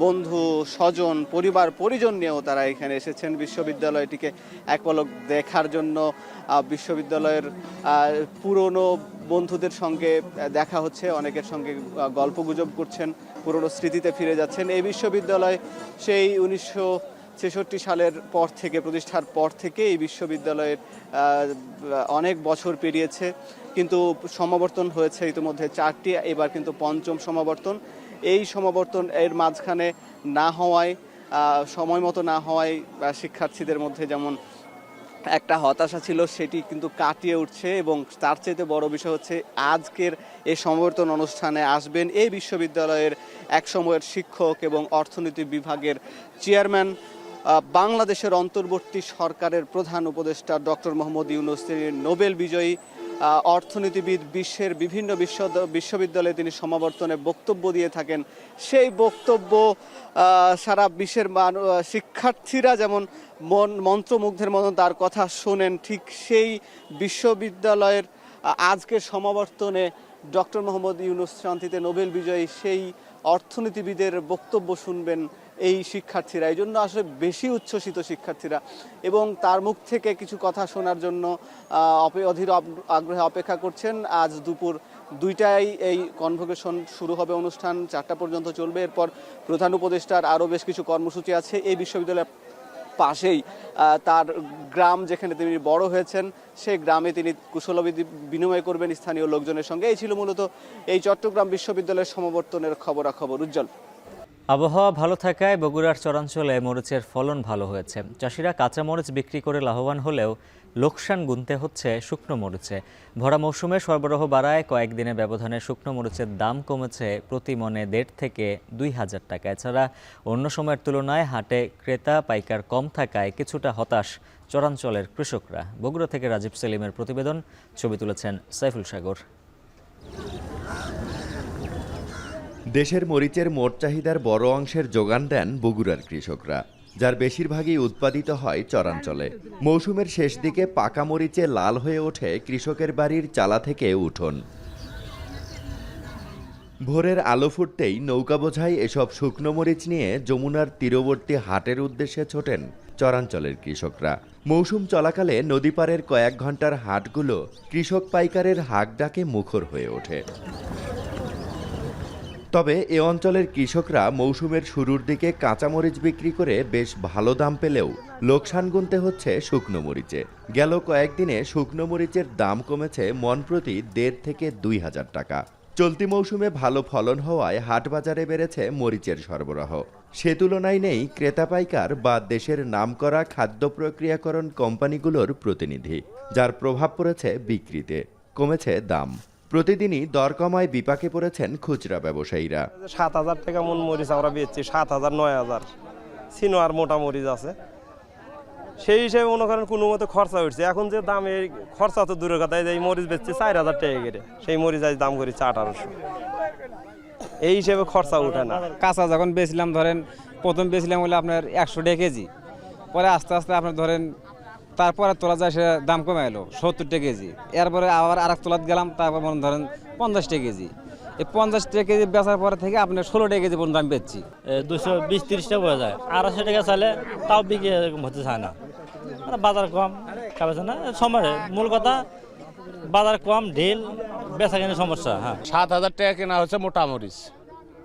বন্ধু স্বজন পরিবার পরিজন নিয়েও তারা এখানে এসেছেন বিশ্ববিদ্যালয়টিকে এক পলক দেখার জন্য। বিশ্ববিদ্যালয়ের পুরনো বন্ধুদের সঙ্গে দেখা হচ্ছে, অনেকের সঙ্গে গল্পগুজব করছেন, পুরনো স্মৃতিতে ফিরে যাচ্ছেন। এই বিশ্ববিদ্যালয় সেই 1966 সালের পর থেকে, প্রতিষ্ঠার পর থেকে এই বিশ্ববিদ্যালয়ের অনেক বছর পেরিয়েছে, কিন্তু সমাবর্তন হয়েছে ইতিমধ্যে 4টি, এবার কিন্তু 5ম সমাবর্তন। এই সমাবর্তন এর মাঝখানে না হওয়ায়, সময় মতো না হওয়ায় শিক্ষার্থীদের মধ্যে যেমন একটা হতাশা ছিল সেটি কিন্তু কাটিয়ে উঠছে। এবং তার চাইতে বড় বিষয় হচ্ছে আজকের এই সমাবর্তন অনুষ্ঠানে আসবেন এই বিশ্ববিদ্যালয়ের একসময়ের শিক্ষক এবং অর্থনীতি বিভাগের চেয়ারম্যান, বাংলাদেশের অন্তর্বর্তী সরকারের প্রধান উপদেষ্টা ডক্টর মোহাম্মদ ইউনূস, নোবেল বিজয়ী অর্থনীতিবিদ। বিশ্বের বিভিন্ন বিশ্ববিদ্যালয়ে তিনি সমাবর্তনে বক্তব্য দিয়ে থাকেন। সেই বক্তব্য সারা বিশ্বের শিক্ষার্থীরা যেমন মন্ত্রমুগ্ধের মতন তার কথা শোনেন, ঠিক সেই বিশ্ববিদ্যালয়ের আজকের সমাবর্তনে ডক্টর মোহাম্মদ ইউনূস, শান্তিতে নোবেল বিজয়ী সেই অর্থনীতিবিদের বক্তব্য শুনবেন এই শিক্ষার্থীরা। এই জন্য আসলে বেশি উচ্ছ্বসিত শিক্ষার্থীরা এবং তার মুখ থেকে কিছু কথা শোনার জন্য অধীর আগ্রহে অপেক্ষা করছেন। আজ দুপুর 2টায় এই কনভোকেশন শুরু হবে, অনুষ্ঠান 4টা পর্যন্ত চলবে। এরপর প্রধান উপদেষ্টার আরও বেশ কিছু কর্মসূচি আছে। এই বিশ্ববিদ্যালয়ের পাশেই তার গ্রাম, যেখানে তিনি বড় হয়েছেন, সেই গ্রামে তিনি কুশলাদি বিনিময় করবেন স্থানীয় লোকজনের সঙ্গে। এই ছিল মূলত এই চট্টগ্রাম বিশ্ববিদ্যালয়ের সমাবর্তনের খবরাখবর। উজ্জ্বল। আবহাওয়া ভালো থাকায় বগুড়ার চরাঞ্চলে মরিচের ফলন ভালো হয়েছে। চাষিরা কাঁচা মরিচ বিক্রি করে লাভবান হলেও লোকসান গুনতে হচ্ছে শুকনো মরিচে। ভরা মৌসুমে সরবরাহ বাড়ায় কয়েকদিনের ব্যবধানে শুকনো মরিচের দাম কমেছে প্রতি মনে 1.5 থেকে 2,000 টাকা। এছাড়া অন্য সময়ের তুলনায় হাটে ক্রেতা পাইকার কম থাকায় কিছুটা হতাশ চরাঞ্চলের কৃষকরা। বগুড়া থেকে রাজীব সেলিমের প্রতিবেদন, ছবি তুলেছেন সাইফুল সাগর। দেশের মরিচের মোট চাহিদার বড় অংশের যোগান দেন বগুড়ার কৃষকরা, যার বেশিরভাগই উৎপাদিত হয় চরাঞ্চলে। মৌসুমের শেষ দিকে পাকা মরিচে লাল হয়ে ওঠে কৃষকের বাড়ির চালা থেকে উঠোন। ভোরের আলো ফুটতেই নৌকা বোঝাই এসব শুকনো মরিচ নিয়ে যমুনার তীরবর্তী হাটের উদ্দেশ্যে ছোটেন চরাঞ্চলের কৃষকরা। মৌসুম চলাকালে নদীপাড়ের কয়েক ঘন্টার হাটগুলো কৃষক পাইকারের হাক ডাকে মুখর হয়ে ওঠে। তবে এ অঞ্চলের কৃষকরা মৌসুমের শুরুর দিকে কাঁচামরিচ বিক্রি করে বেশ ভালো দাম পেলেও লোকসান গুনতে হচ্ছে শুকনো মরিচে। গেল কয়েকদিনে শুকনো মরিচের দাম কমেছে মন প্রতি 1.5 থেকে 2,000 টাকা। চলতি মৌসুমে ভালো ফলন হওয়ায় হাট বাজারে বেড়েছে মরিচের সরবরাহ। সে তুলনায় নেই ক্রেতা পাইকার বা দেশের নামকরা খাদ্য প্রক্রিয়াকরণ কোম্পানিগুলোর প্রতিনিধি, যার প্রভাব পড়েছে বিক্রিতে। কমেছে দাম। প্রতিদিনই দর কমায় বিপাকে পড়েছেন খুচরা ব্যবসায়ীরা। 7,000 টাকা মন মরিচ আমরা বেচছি, 7,000, 9,000 চিনো আর মোটা মরিচ আছে। সেই হিসেবে মনে করেন কোনো মতো খরচা উঠছে। এখন যে দাম, এই খরচা তো দূরের কথা, এই মরিচ বেচছি 4,000 টাকা করে, সেই মরিচ আজ দাম করি 1800। এই হিসেবে খরচা উঠে না। কাঁচা যখন বেচলাম, ধরেন প্রথম বেচলাম হলে আপনার 100 টাকা কেজি, পরে আস্তে আস্তে আপনার ধরেন তারপরে তোলা যায়, সে দাম কমে এলো 70 টাকা কেজি। এরপরে আবার আরেক তোলাত গেলাম, তারপর মনে ধরেন 50 টাকা কেজি। এই 50 টাকা কেজি বেচার পরে থেকে আপনার 16 টাকা কেজি পর্যন্ত আমি বেচছি। 220-30 টাকা বোঝা যায়, 250 টাকা চাইলে তাও বিক্রি এরকম হতে চায় না, বাজার কম খাবে না সময়। মূল কথা বাজার কম, ঢিল বেচা কেনার সমস্যা। হ্যাঁ, 7,000 টাকা কেনা হচ্ছে মোটা মরিচ,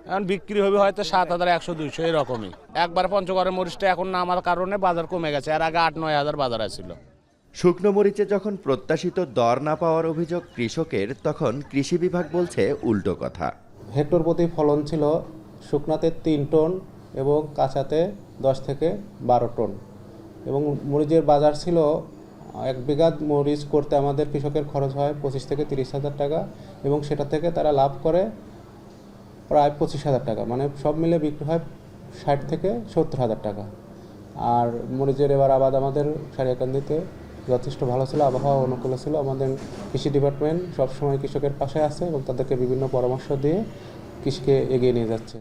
এখন বিক্রি হবে হয়তো 7,100-200 এরকমই। একবার পঞ্চগড়ের মরিচটা এখন নামার কারণে বাজার কমে গেছে, এর আগে 8-9 হাজার বাজার আছিল। শুকনো মরিচে যখন প্রত্যাশিত দর না পাওয়ার অভিযোগ কৃষকের, তখন কৃষি বিভাগ বলছে উল্টো কথা। হেক্টর প্রতি ফলন ছিল শুকনাতে 3 টন এবং কাঁচাতে 10 থেকে 12 টন, এবং মরিচের বাজার ছিল 1 বিঘা মরিচ করতে আমাদের কৃষকের খরচ হয় 25 থেকে 30 হাজার টাকা, এবং সেটা থেকে তারা লাভ করে প্রায় 25 হাজার টাকা, মানে সব মিলে বিক্রি হয় 60 থেকে 70 হাজার টাকা। আর মরিচের এবার আবাদ আমাদের সারিয়াকান্দিতে যথেষ্ট ভালো ছিল, আবহাওয়া অনুকূল ছিল। আমাদের কৃষি ডিপার্টমেন্ট সবসময় কৃষকের পাশে আছে এবং তাদেরকে বিভিন্ন পরামর্শ দিয়ে কৃষিকে এগিয়ে নিয়ে যাচ্ছে।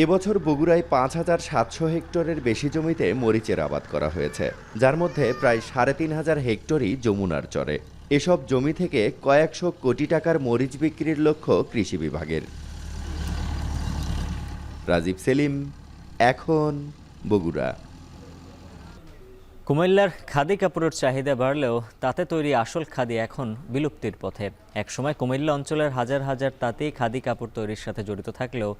এবছর বগুড়ায় 5,700 হেক্টরের বেশি জমিতে মরিচের আবাদ করা হয়েছে, যার মধ্যে প্রায় 3,500 হেক্টরই যমুনার চরে। এসব জমি থেকে কয়েকশো কোটি টাকার মরিচ বিক্রির লক্ষ্য কৃষি বিভাগের। রাজীব সেলিম, এখন, বগুড়া। কুমিল্লার খাদি কাপড়ের চাহিদা বাড়লেও তাতে তৈরি আসল খাদি এখন বিলুপ্তির পথে। একসময় কুমিল্লা অঞ্চলের হাজার হাজার তাঁতি খাদি কাপড় তৈরির সাথে জড়িত থাকলেও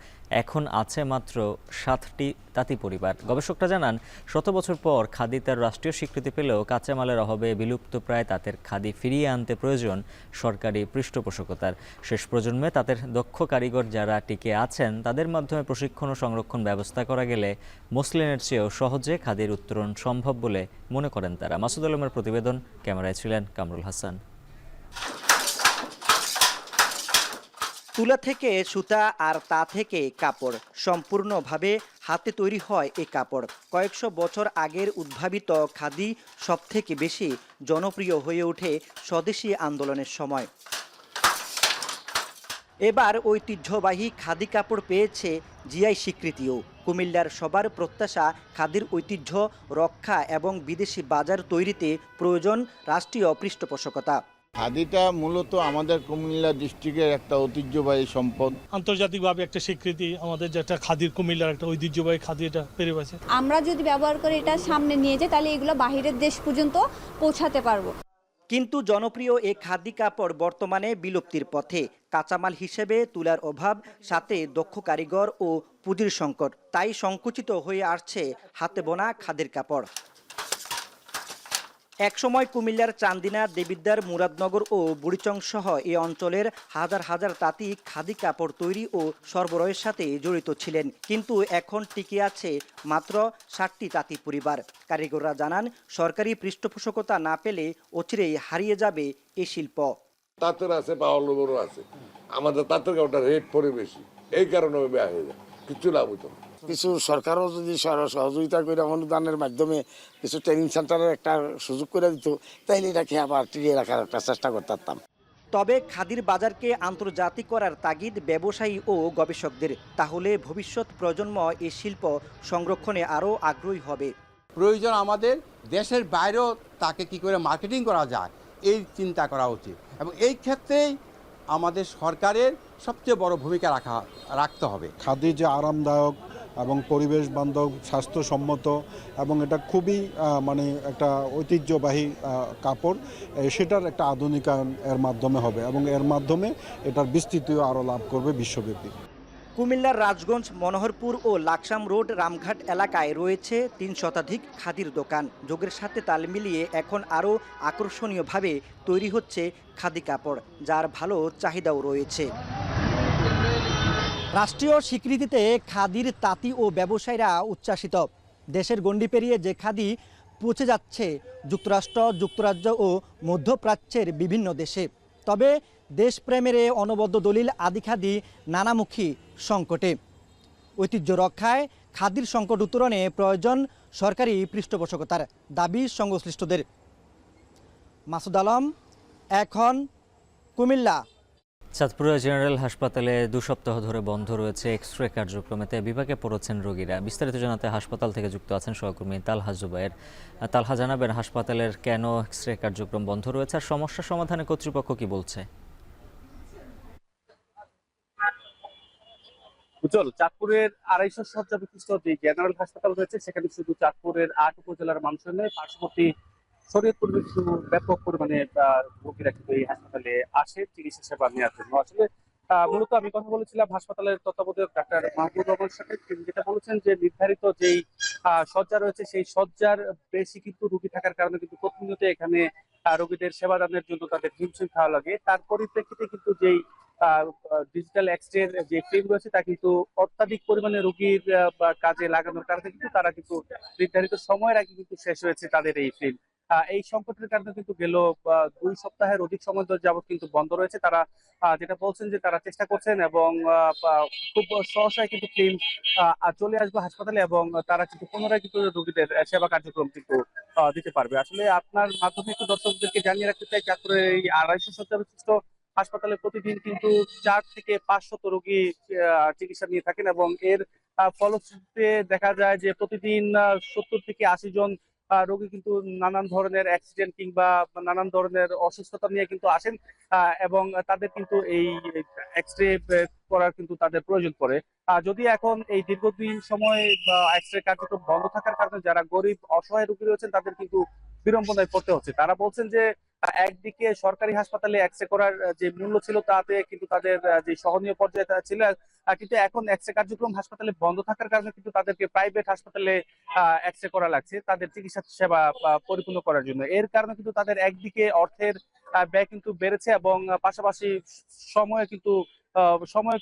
এখন আছে মাত্র 7টি তাঁতি পরিবার। গবেষকরা জানান, 100 বছর পর খাদি তার রাষ্ট্রীয় স্বীকৃতি পেলেও কাঁচামালের অভাবে বিলুপ্ত প্রায় তাঁতের খাদি ফিরিয়ে আনতে প্রয়োজন সরকারি পৃষ্ঠপোষকতার। শেষ প্রজন্মে তাদের দক্ষ কারিগর যারা টিকে আছেন, তাদের মাধ্যমে প্রশিক্ষণ ও সংরক্ষণ ব্যবস্থা করা গেলে মসলিনের চেয়েও সহজে খাদির উত্তরণ সম্ভব বলে মনে করেন তারা। মাসুদ আলমের প্রতিবেদন, ক্যামেরায় ছিলেন কামরুল হাসান। তুলা থেকে সুতা আর তা থেকে কাপড়, সম্পূর্ণভাবে হাতে তৈরি হয় এই কাপড়। কয়েকশো বছর আগের উদ্ভাবিত খাদি সবথেকে বেশি জনপ্রিয় হয়ে ওঠে স্বদেশী আন্দোলনের সময়। এবার ঐতিহ্যবাহী খাদি কাপড় পেয়েছে জিআই স্বীকৃতিও। কুমিল্লার সবার প্রত্যাশা, খাদির ঐতিহ্য রক্ষা এবং বিদেশি বাজার তৈরিতে প্রয়োজন রাষ্ট্রীয় পৃষ্ঠপোষকতা। খাদিটা মূলত আমাদের কুমিল্লা ডিস্ট্রিক্টের একটা ঐতিহ্যবাহী সম্পদ। আন্তর্জাতিকভাবে একটা স্বীকৃতি আমাদের, যেটা খাদির কুমিল্লার একটা ঐতিহ্যবাহী খাদি, এটা পেরে গেছে। আমরা যদি ব্যবহার করে এটা সামনে নিয়ে যাই, তাহলে এগুলো বাহিরের দেশ পর্যন্ত পৌঁছাতে পারবো। কিন্তু জনপ্রিয় এই খাদি কাপড় বর্তমানে বিলুপ্তির পথে। কাঁচামাল হিসেবে তুলার অভাব, সাথে দক্ষ কারিগর ও পুঁজির সংকট, তাই সংকুচিত হয়ে আসছে হাতে বোনা খাদির কাপড়। একসময় কুমিল্লার চান্দিনা, দেবিদ্বার, মুরাদনগর ও বুড়িচং সহ এই অঞ্চলের হাজার হাজার তাঁতি খাদি কাপড় তৈরি ও সরবরাহের সাথে জড়িত ছিলেন, কিন্তু এখন টিকে আছে মাত্র 7টি তাঁতি পরিবার। কারিগররা জানান, সরকারি পৃষ্ঠপোষকতা না পেলে অচিরেই হারিয়ে যাবে এই শিল্প। তাঁতের আছে বা অলবরও আছে, আমাদের তাঁতের কাপড়টা রেট পড়ে বেশি, এই কারণে ব্যয় হয়ে যায়, কিছু লাভ হতো না। কিছু সরকারও যদি সহযোগিতা করে অনুদানের মাধ্যমে কিছু ট্রেনিং সেন্টারের একটা সুযোগ করে দিত, তাইলে এটাকে আবার টিকিয়ে রাখার একটা চেষ্টা করতাম। তবে খাদির বাজারকে আন্তর্জাতিক করার তাগিদ ব্যবসায়ী ও গবেষকদের। তাহলে ভবিষ্যৎ প্রজন্ম এই শিল্প সংরক্ষণে আরও আগ্রহী হবে। প্রয়োজন আমাদের দেশের বাইরেও তাকে কি করে মার্কেটিং করা যায়, এই চিন্তা করা উচিত, এবং এই ক্ষেত্রেই আমাদের সরকারের সবচেয়ে বড় ভূমিকা রাখতে হবে। খাদি যে আরামদায়ক এবং পরিবেশ বান্ধব, স্বাস্থ্যসম্মত এবং এটা খুবই মানে একটা ঐতিহ্যবাহী কাপড়, সেটার একটা আধুনিকায়ন এর মাধ্যমে হবে এবং এর মাধ্যমে এটার বিস্তৃতিও আরও লাভ করবে বিশ্বব্যাপী। কুমিল্লার রাজগঞ্জ, মনোহরপুর ও লাকসাম রোড, রামঘাট এলাকায় রয়েছে 3 শতাধিক খাদির দোকান। যুগের সাথে তাল মিলিয়ে এখন আরও আকর্ষণীয়ভাবে তৈরি হচ্ছে খাদি কাপড়, যার ভালো চাহিদাও রয়েছে। রাষ্ট্রীয় স্বীকৃতিতে খাদির তাঁতি ও ব্যবসায়ীরা উচ্ছ্বাসিত। দেশের গণ্ডি পেরিয়ে যে খাদি পৌঁছে যাচ্ছে যুক্তরাষ্ট্র, যুক্তরাজ্য ও মধ্যপ্রাচ্যের বিভিন্ন দেশে। তবে দেশপ্রেমের অনবদ্য দলিল আদি খাদি নানামুখী সংকটে। ঐতিহ্য রক্ষায় খাদির সংকট উত্তরণে প্রয়োজন সরকারি পৃষ্ঠপোষকতার দাবি সংশ্লিষ্টদের। মাসুদ আলম, এখন, কুমিল্লা। চাঁদপুরে জেনারেল হাসপাতালে 2 সপ্তাহ ধরে বন্ধ রয়েছে এক্স-রে কার্যক্রমেতে বিভাগে পড়েছেন রোগীরা। বিস্তারিত জানাতে হাসপাতাল থেকে যুক্ত আছেন সহকর্মী তালহা জুবায়ের। তালহা, জানাবেন হাসপাতালের কেন এক্স-রে কার্যক্রম বন্ধ রয়েছে আর সমস্যা সমাধানে কর্তৃপক্ষ কি বলছে? উজ্জ্বল, চাঁদপুরের 250 শয্যা বিশিষ্ট যে জেনারেল হাসপাতাল রয়েছে সেখানে শুধু চাঁদপুরের 8 উপজেলার মানুষের নয়, পার্শ্ববর্তী শরীয়তপুরে কিন্তু ব্যাপক পরিমাণে রোগীরা কিন্তু এই হাসপাতালে আসে চিকিৎসা সেবা নেওয়ার জন্য। আসলে মূলত আমি কথা বলেছিলাম হাসপাতালের তত্ত্বাবধায়ক ডাক্তার মাহবুব রহমানের সাথে। তিনি যেটা বলেছেন যে নির্ধারিত যেই শয্যা রয়েছে সেই শয্যার বেশি কিন্তু রোগী থাকার কারণে কিন্তু প্রতিনিয়ত এখানে রোগীদের সেবা দানের জন্য তাদের হিমশিম খাওয়া লাগে। তার পরিপ্রেক্ষিতে কিন্তু যেই ডিজিটাল এক্সরের যে ফিল্ম রয়েছে তা কিন্তু অত্যাধিক পরিমাণে রোগীর কাজে লাগানোর কারণে কিন্তু তারা কিন্তু নির্ধারিত সময়ের আগে কিন্তু শেষ হয়েছে তাদের এই ফিল্ম। এই সংকটের কারণে কিন্তু গেল 2 সপ্তাহের অধিক সময় যাবত কিন্তু বন্ধ রয়েছে। তারা যেটা বলছেন যে তারা চেষ্টা করছেন এবং খুব সহসায় কিন্তু ফিল্ম চলে আসবে হাসপাতালে এবং তারা কিন্তু পুনরায় কিন্তু রোগীদের সেবা কার্যক্রম কিন্তু দিতে পারবে। আসলে আপনার মাধ্যমে একটু দর্শকদেরকে জানিয়ে রাখতে চাই, চাঁদপুরের এই 250 শয্যা বিশিষ্ট হাসপাতালে প্রতিদিন কিন্তু 4 থেকে 500 রোগী চিকিৎসা নিয়ে থাকেন এবং এর ফলশ্রুতিতে দেখা যায় যে প্রতিদিন 70 থেকে 80 জন রোগী কিন্তু নানান ধরনের অ্যাক্সিডেন্ট কিংবা নানান ধরনের অসুস্থতা নিয়ে কিন্তু আসেন এবং তাদের কিন্তু এই এক্সরে করার কিন্তু তাদের প্রয়োজন পড়ে। যদি এখন এই দীর্ঘদিন সময় এক্সরে কার্যক্রম বন্ধ থাকার কারণে যারা গরিব অসহায় রোগী রয়েছেন তাদের কিন্তু বিড়ম্বনায় পড়তে হচ্ছে। তারা বলছেন যে একদিকে সরকারি হাসপাতালে এক্সরে করার যে মূল্য ছিল তাতে কিন্তু তাদের যে সহনীয় পর্যায়ে ছিল, কিন্তু এখন এক্সরে কার্যক্রম হাসপাতালে বন্ধ থাকার কারণে কিন্তু তাদেরকে প্রাইভেট হাসপাতালে এক্সরে করা লাগছে তাদের চিকিৎসা সেবা পরিপূর্ণ করার জন্য। এর কারণে কিন্তু তাদের একদিকে অর্থের ব্যয় কিন্তু বেড়েছে এবং পাশাপাশি সময়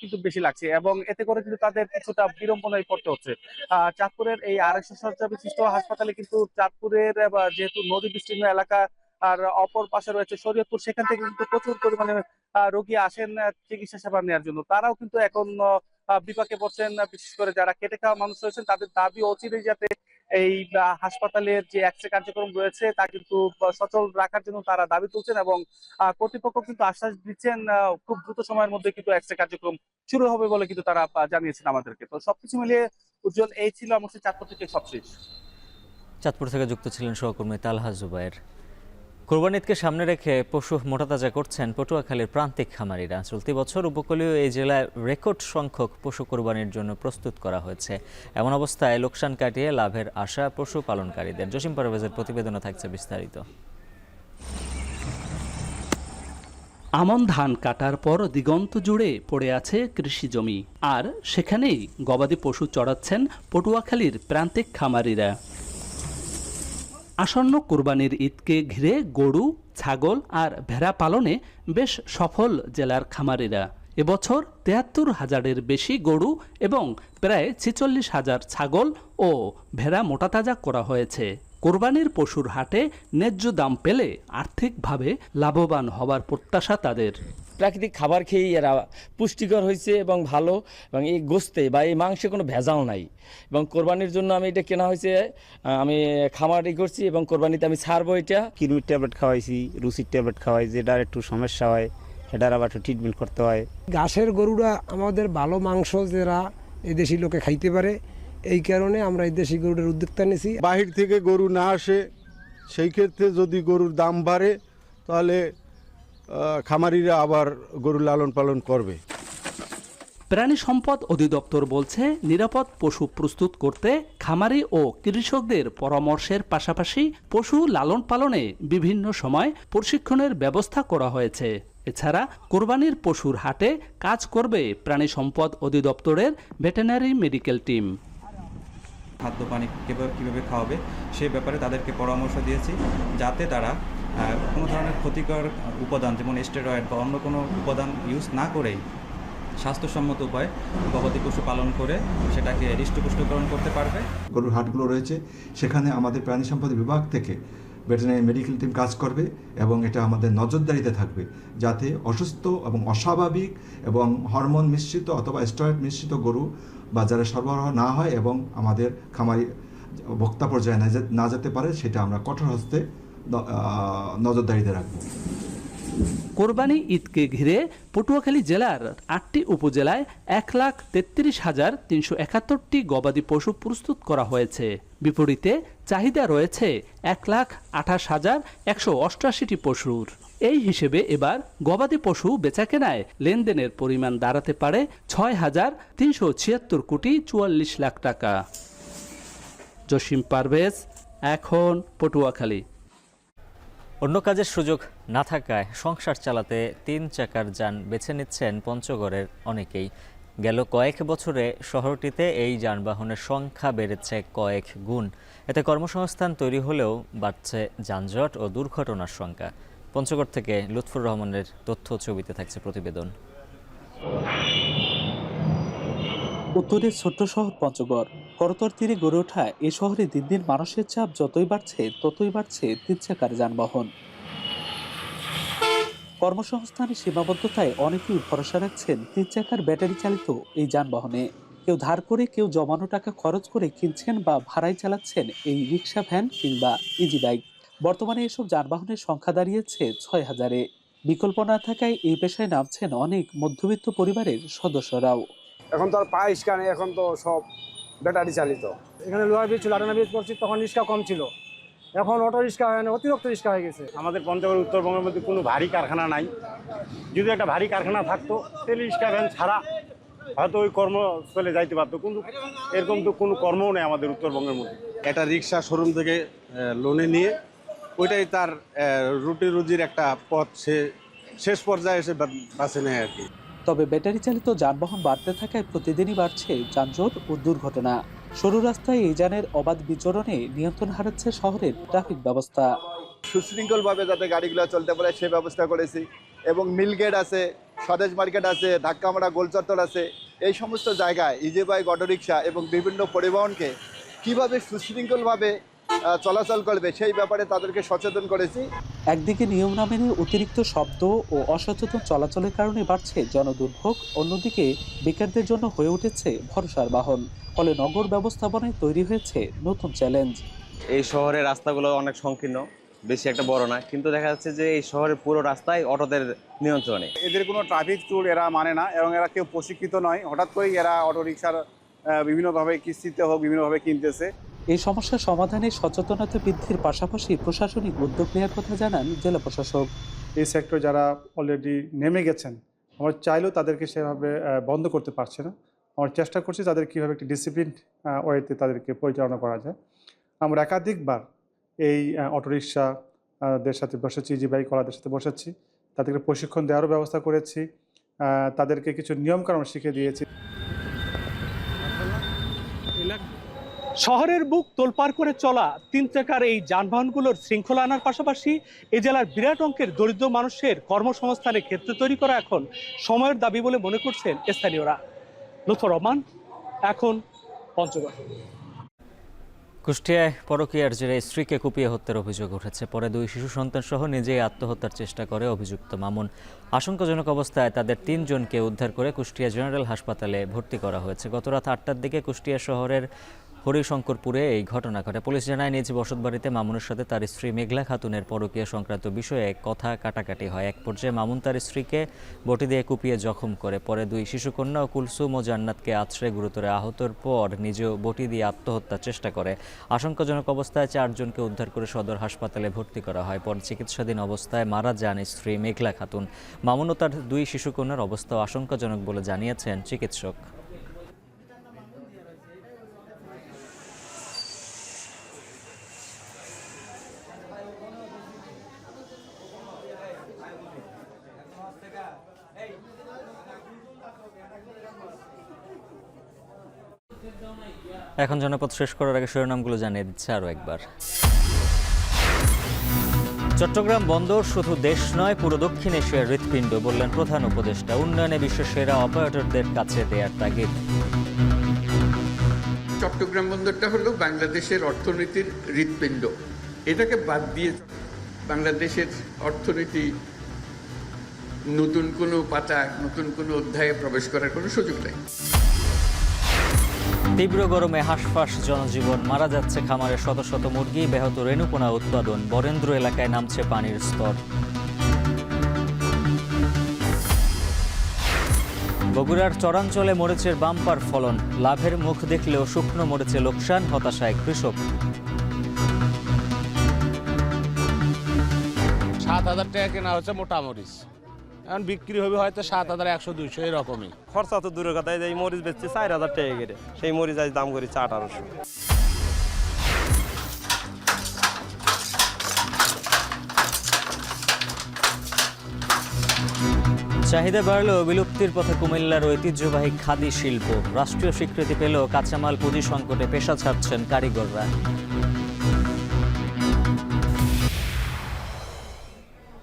কিন্তু বেশি লাগছে এবং এতে করে কিন্তু তাদের কিছুটা বিড়ম্বনায় পড়তে হচ্ছে। চাঁদপুরের এই 250 শয্যা বিশিষ্ট হাসপাতালে কিন্তু চাঁদপুরের যেহেতু নদী বিস্তীর্ণ এলাকা আর অপর পাশে রয়েছে শরীয়তপুর, সেখান থেকে কিন্তু প্রচুর পরিমাণে রোগী আসেন চিকিৎসা সেবা নেওয়ার জন্য। তারাও কিন্তু এখন বিপাকে পড়ছেন, বিশেষ করে যারা খেটে খাওয়া মানুষ রয়েছেন তাদের দাবি অচিরেই যাতে এই হাসপাতালের যে এক্সরে কার্যক্রম রয়েছে তা কিন্তু সচল রাখার জন্য তারা দাবি তুলছেন এবং কর্তৃপক্ষ কিন্তু আশ্বাস দিচ্ছেন খুব দ্রুত সময়ের মধ্যে কিন্তু এক্সরে কার্যক্রম শুরু হবে বলে কিন্তু তারা জানিয়েছেন আমাদেরকে। তো সবকিছু মিলিয়ে উজ্জ্বল, এই ছিল আমার চাঁদপুর থেকে সবশেষ। চাঁদপুর থেকে যুক্ত ছিলেন সহকর্মী তালহা জুবায়ের। কোরবানি ঈদকে সামনে রেখে পশু মোটাতাজা করছেন পটুয়াখালীর প্রান্তিক খামারিরা। চলতি বছর উপকূলীয় এই জেলায় রেকর্ড সংখ্যক পশু কোরবানির জন্য প্রস্তুত করা হয়েছে। এমন অবস্থায় লোকসান কাটিয়ে লাভের আশা পশু পালনকারীদের। জসিম পারভেজের প্রতিবেদনে থাকছে বিস্তারিত। আমন ধান কাটার পর দিগন্ত জুড়ে পড়ে আছে কৃষি জমি, আর সেখানেই গবাদি পশু চড়াচ্ছেন পটুয়াখালীর প্রান্তিক খামারিরা। আসন্ন কোরবানির ঈদকে ঘিরে গরু, ছাগল আর ভেড়া পালনে বেশ সফল জেলার খামারিরা। এবছর ৭৩,০০০-এর বেশি গরু এবং প্রায় ৪৬,০০০ ছাগল ও ভেড়া মোটাতাজা করা হয়েছে। কোরবানির পশুর হাটে ন্যায্য দাম পেলে আর্থিকভাবে লাভবান হবার প্রত্যাশা তাদের। প্রাকৃতিক খাবার খেয়েই এরা পুষ্টিকর হয়েছে এবং ভালো, এবং এই গোস্তে বা এই মাংসে কোনো ভেজাল নাই। এবং কোরবানির জন্য আমি এটা কেনা হয়েছে, আমি খামারি করছি এবং কোরবানিতে আমি ছাড়বো। এটা কিডনির ট্যাবলেট খাওয়াইছি, রুচির ট্যাবলেট খাওয়াই, যেটার একটু সমস্যা হয় সেটার আবার একটু ট্রিটমেন্ট করতে হয়। ঘাসের গরুরা আমাদের ভালো মাংস যারা এই দেশি লোকে খাইতে পারে, এই কারণে আমরা এই দেশি গরুটার উদ্যোক্তা নিয়েছি। বাহির থেকে গরু না আসে, সেই ক্ষেত্রে যদি গরুর দাম বাড়ে তাহলে খামারিরা আবার গরু লালন পালন করবে। প্রাণী সম্পদ অধিদপ্তর বলছে, নিরাপদ পশু প্রস্তুত করতে খামারি ও কৃষকদের পরামর্শের পাশাপাশি পশু লালন পালনে বিভিন্ন সময় প্রশিক্ষণের ব্যবস্থা করা হয়েছে। এছাড়া কোরবানির পশুর হাটে কাজ করবে প্রাণী সম্পদ অধিদপ্তরের ভেটেরিনারি মেডিকেল টিম। খাদ্য পানি কীভাবে খাওয়াবে সে ব্যাপারে তাদেরকে পরামর্শ দিয়েছি, যাতে তারা কোনো ধরনের ক্ষতিকর উপাদান যেমন স্টেরয়েড বা অন্য কোনো উপাদান ইউজ না করেই স্বাস্থ্যসম্মত উপায়ে গবাদি পশু পালন করে সেটাকে হৃষ্টপুষ্টকরণ করতে পারবে। গরুর হাটগুলো রয়েছে, সেখানে আমাদের প্রাণী সম্পদ বিভাগ থেকে ভেটেরিনারি মেডিকেল টিম কাজ করবে এবং এটা আমাদের নজরদারিতে থাকবে, যাতে অসুস্থ এবং অস্বাভাবিক এবং হরমোন মিশ্রিত অথবা স্টেরয়েড মিশ্রিত গরু বাজারে সরবরাহ না হয় এবং আমাদের খামারি ভোক্তা পর্যায়ে না যেতে পারে, সেটা আমরা কঠোর হস্তে নজরদারিতে রাখব। কোরবানি ঈদকে ঘিরে পটুয়াখালী জেলার ৮টি উপজেলায় ১,৩৩,৩৭১টি গবাদি পশু প্রস্তুত করা হয়েছে। বিপরীতে চাহিদা রয়েছে 1,28,188টি পশুর। এই হিসেবে এবার গবাদি পশু বেচাকেনায় লেনদেনের পরিমাণ দাঁড়াতে পারে 6,376 কোটি 44 লাখ টাকা। জসিম পারভেজ, এখন পটুয়াখালী। অন্য কাজের সুযোগ না থাকায় সংসার চালাতে 3 চাকার যান বেছে নিচ্ছেন পঞ্চগড়ের অনেকেই। গেল কয়েক বছরে শহরটিতে এই যানবাহনের সংখ্যা বেড়েছে কয়েক গুণ। এতে কর্মসংস্থান তৈরি হলেও বাড়ছে যানজট ও দুর্ঘটনার সংখ্যা। পঞ্চগড় থেকে লুৎফুর রহমানের তথ্য ছবিতে থাকছে প্রতিবেদন। উত্তরের ছোট্ট শহর পঞ্চগড়, করতোয়ার তীরে গড়ে ওঠা এ শহরে দিন দিন মানুষের চাপ যতই বাড়ছে ততই বাড়ছে 3 চাকার যানবাহন। কর্মসংস্থানের সীমাবদ্ধতায় অনেকেই ভরসা রাখছেন 3 চাকার ব্যাটারি চালিত এই যানবাহনে। কেউ ধার করে, কেউ জমানো টাকা খরচ করে কিনছেন বা ভাড়ায় চালাচ্ছেন এই রিক্সা, ভ্যান কিংবা ইজি বাইক। বর্তমানে এসব যানবাহনের সংখ্যা দাঁড়িয়েছে 6,000-এ। বিকল্প না থাকায় এই পেশায় নামছেন অনেক মধ্যবিত্ত পরিবারের সদস্যরাও। এখন তো আর পা রিক্সা নেই, এখন তো সব ব্যাটারি চালিত। এখানে লোহার ব্রিজ ছিল, আটানা ব্রিজ করছি, তখন রিক্সা কম ছিল, এখন অটো রিক্সা হয় না, অতিরিক্ত রিক্সা হয়ে গেছে। আমাদের পঞ্চগড় উত্তরবঙ্গের মধ্যে কোনো ভারী কারখানা নাই। যদি একটা ভারী কারখানা থাকতো তাহলে রিক্সা ভ্যান ছাড়া হয়তো ওই কর্মস্থলে যাইতে পারতো, কিন্তু এরকম তো কোনো কর্মও নেই আমাদের উত্তরবঙ্গের মধ্যে। একটা রিক্সা শোরুম থেকে লোনে নিয়ে ওইটাই তার রুটি রুজির একটা পথ, সে শেষ পর্যায়ে এসে বাঁচে নেয় আর কি। তবে ব্যাটারি চালিত যানবাহন বাড়তে থাকায় প্রতিদিনই বাড়ছে যানজট ও দুর্ঘটনা। সরু রাস্তায় এই যানের অবাধ বিচরণে নিয়ন্ত্রণ হারাচ্ছে শহরের ট্রাফিক ব্যবস্থা। সুশৃঙ্খলভাবে যাতে গাড়িগুলো চলতে পারে সে ব্যবস্থা করেছি, এবং মিল গেট আছে, স্বদেশ মার্কেট আছে, ধাক্কামারা গোলচত্বর আছে। এই সমস্ত জায়গায় ইজি বাইক, অটোরিকশা এবং বিভিন্ন পরিবহনকে কিভাবে সুশৃঙ্খলভাবে চলাচল করবে সেই ব্যাপারে তাদেরকে সচেতন করেছি। একদিকে নিয়ম না মেনে অতিরিক্ত শব্দ ও অসচেতন চলাচলের কারণে বাড়ছে জনদুর্ভোগ, অন্যদিকে বেকারদের জন্য হয়ে উঠেছে ভরসার বাহন। ফলে নগর ব্যবস্থাপনায় তৈরি হয়েছে নতুন চ্যালেঞ্জ। এই শহরের রাস্তাগুলো অনেক সংকীর্ণ, বেশি একটা বড় না, কিন্তু দেখা যাচ্ছে যে এই শহরের পুরো রাস্তায় অটোদের নিয়ন্ত্রণে। এদের কোনো ট্রাফিক রুল এরা মানে না, এবং এরা কেউ প্রশিক্ষিত নয়। হঠাৎ করেই এরা অটো রিক্সার বিভিন্নভাবে কিস্তিতে হোক বিভিন্নভাবে কিনতেছে। এই সমস্যা সমাধানে সচেতনতা বৃদ্ধির পাশাপাশি প্রশাসনিক উদ্যোগ নেওয়ার কথা জানান জেলা প্রশাসক। এই সেক্টর যারা অলরেডি নেমে গেছেন, আমরা চাইলেও তাদেরকে সেভাবে বন্ধ করতে পারছে না। আমরা চেষ্টা করছি তাদের কীভাবে একটি ডিসিপ্লিন ওয়েতে তাদেরকে পরিচালনা করা যায়। আমরা একাধিকবার এই অটোরিকশাদের সাথে বসেছি, ইজি বাইক ওয়ালাদের সাথে বসেছি, তাদেরকে প্রশিক্ষণ দেওয়ারও ব্যবস্থা করেছি, তাদেরকে কিছু নিয়মকানুন শিখিয়ে দিয়েছি। শহরের বুক তোলপাড় করে চলা 3 চাকার এই যানবাহনগুলোর শৃঙ্খলা আনার পাশাপাশি এ জেলার বিরাট অঙ্কের দরিদ্র মানুষের কর্মসংস্থানের ক্ষেত্র তৈরি করা এখন সময়ের দাবি বলে মনে করছেন স্থানীয়রা। লুৎফর রহমান, এখন পঞ্চগড়। কুষ্টিয়ায় পরকীয়ার জেরে স্ত্রীকে কুপিয়ে হত্যার অভিযোগ উঠেছে। পরে 2 শিশু সন্তান সহ নিজেই আত্মহত্যার চেষ্টা করে অভিযুক্ত মামুন। আশঙ্কাজনক অবস্থায় তাদের 3 জনকে উদ্ধার করে কুষ্টিয়া জেনারেল হাসপাতালে ভর্তি করা হয়েছে। গত রাত 8টার দিকে কুষ্টিয়া শহরের হরিশঙ্করপুরে এই ঘটনা ঘটে। পুলিশ জানায় নিজ বসতবাড়িতে মামুনের সাথে তার স্ত্রী মেঘলা খাতুনের পরকীয়া সংক্রান্ত বিষয়ে কথা কাটাকাটি হয়। এক পর্যায়ে মামুন তার স্ত্রীকে বটি দিয়ে কুপিয়ে জখম করে। পরে 2 শিশুকন্যা ও কুলসুম ও জান্নাতকে আছড়ে গুরুতর আহতর পর নিজেও বটি দিয়ে আত্মহত্যার চেষ্টা করে। আশঙ্কাজনক অবস্থায় 4 জনকে উদ্ধার করে সদর হাসপাতালে ভর্তি করা হয়। পরে চিকিৎসাধীন অবস্থায় মারা যান স্ত্রী মেঘলা খাতুন। মামুন ও তার 2 শিশুকন্যার অবস্থাও আশঙ্কাজনক বলে জানিয়েছেন চিকিৎসক। এখন জনপদ শেষ করার আগে শিরোনামগুলো জানিয়ে দিচ্ছে আরও একবার। চট্টগ্রাম বন্দর শুধু দেশ নয়, পুরো দক্ষিণ এশিয়ার হৃৎপিণ্ড, বললেন প্রধান উপদেষ্টা। উন্নয়নে বিশ্বের সেরা অপারেটরদের কাছে দেয়ার তাগিদ। চট্টগ্রাম বন্দরটা হলো বাংলাদেশের অর্থনীতির হৃৎপিণ্ড। এটাকে বাদ দিয়ে বাংলাদেশের অর্থনীতি নতুন কোনো পাতা, নতুন কোনো অধ্যায়ে প্রবেশ করার কোনো সুযোগ নেই। তীব্র গরমে হাঁসফাঁস জনজীবন, মারা যাচ্ছে খামারের শত শত মুরগি, ব্যাহত রেণুপোনা উৎপাদন, বরেন্দ্র এলাকায় নামছে পানির স্তর। বগুড়ার চরাঞ্চলে মরিচের বাম্পার ফলন, লাভের মুখ দেখলেও শুকনো মরিচে লোকসান, হতাশায় কৃষক। 7,000 টাকা কেনা হচ্ছে মোটা মরিচ, এখন বিক্রি হবে হয়তো 7,100-200 এরকমই। খরচা তো দূরের কথা, এই মরিচ বেচছে 4,000 টাকা করে, সেই মরিচ আজ দাম করেছে 1800। চাহিদা বাড়লেও বিলুপ্তির পথে কুমিল্লার ঐতিহ্যবাহী খাদি শিল্প, রাষ্ট্রীয় স্বীকৃতি পেলেও কাঁচামাল পুঁজি সংকটে পেশা ছাড়ছেন কারিগররা।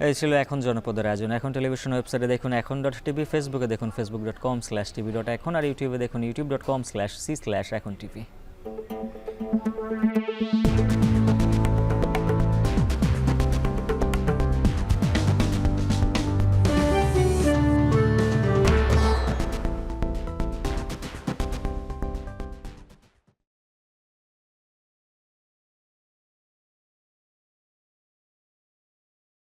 এই ছিল এখন জনপদের আয়োজন। এখন টেলিভিশন ওয়েবসাইটে দেখুন এখন.টিভি, ফেসবুকে দেখুন facebook.com/tv.এখন, আর ইউটিউবে দেখুন youtube.com/c/echontv।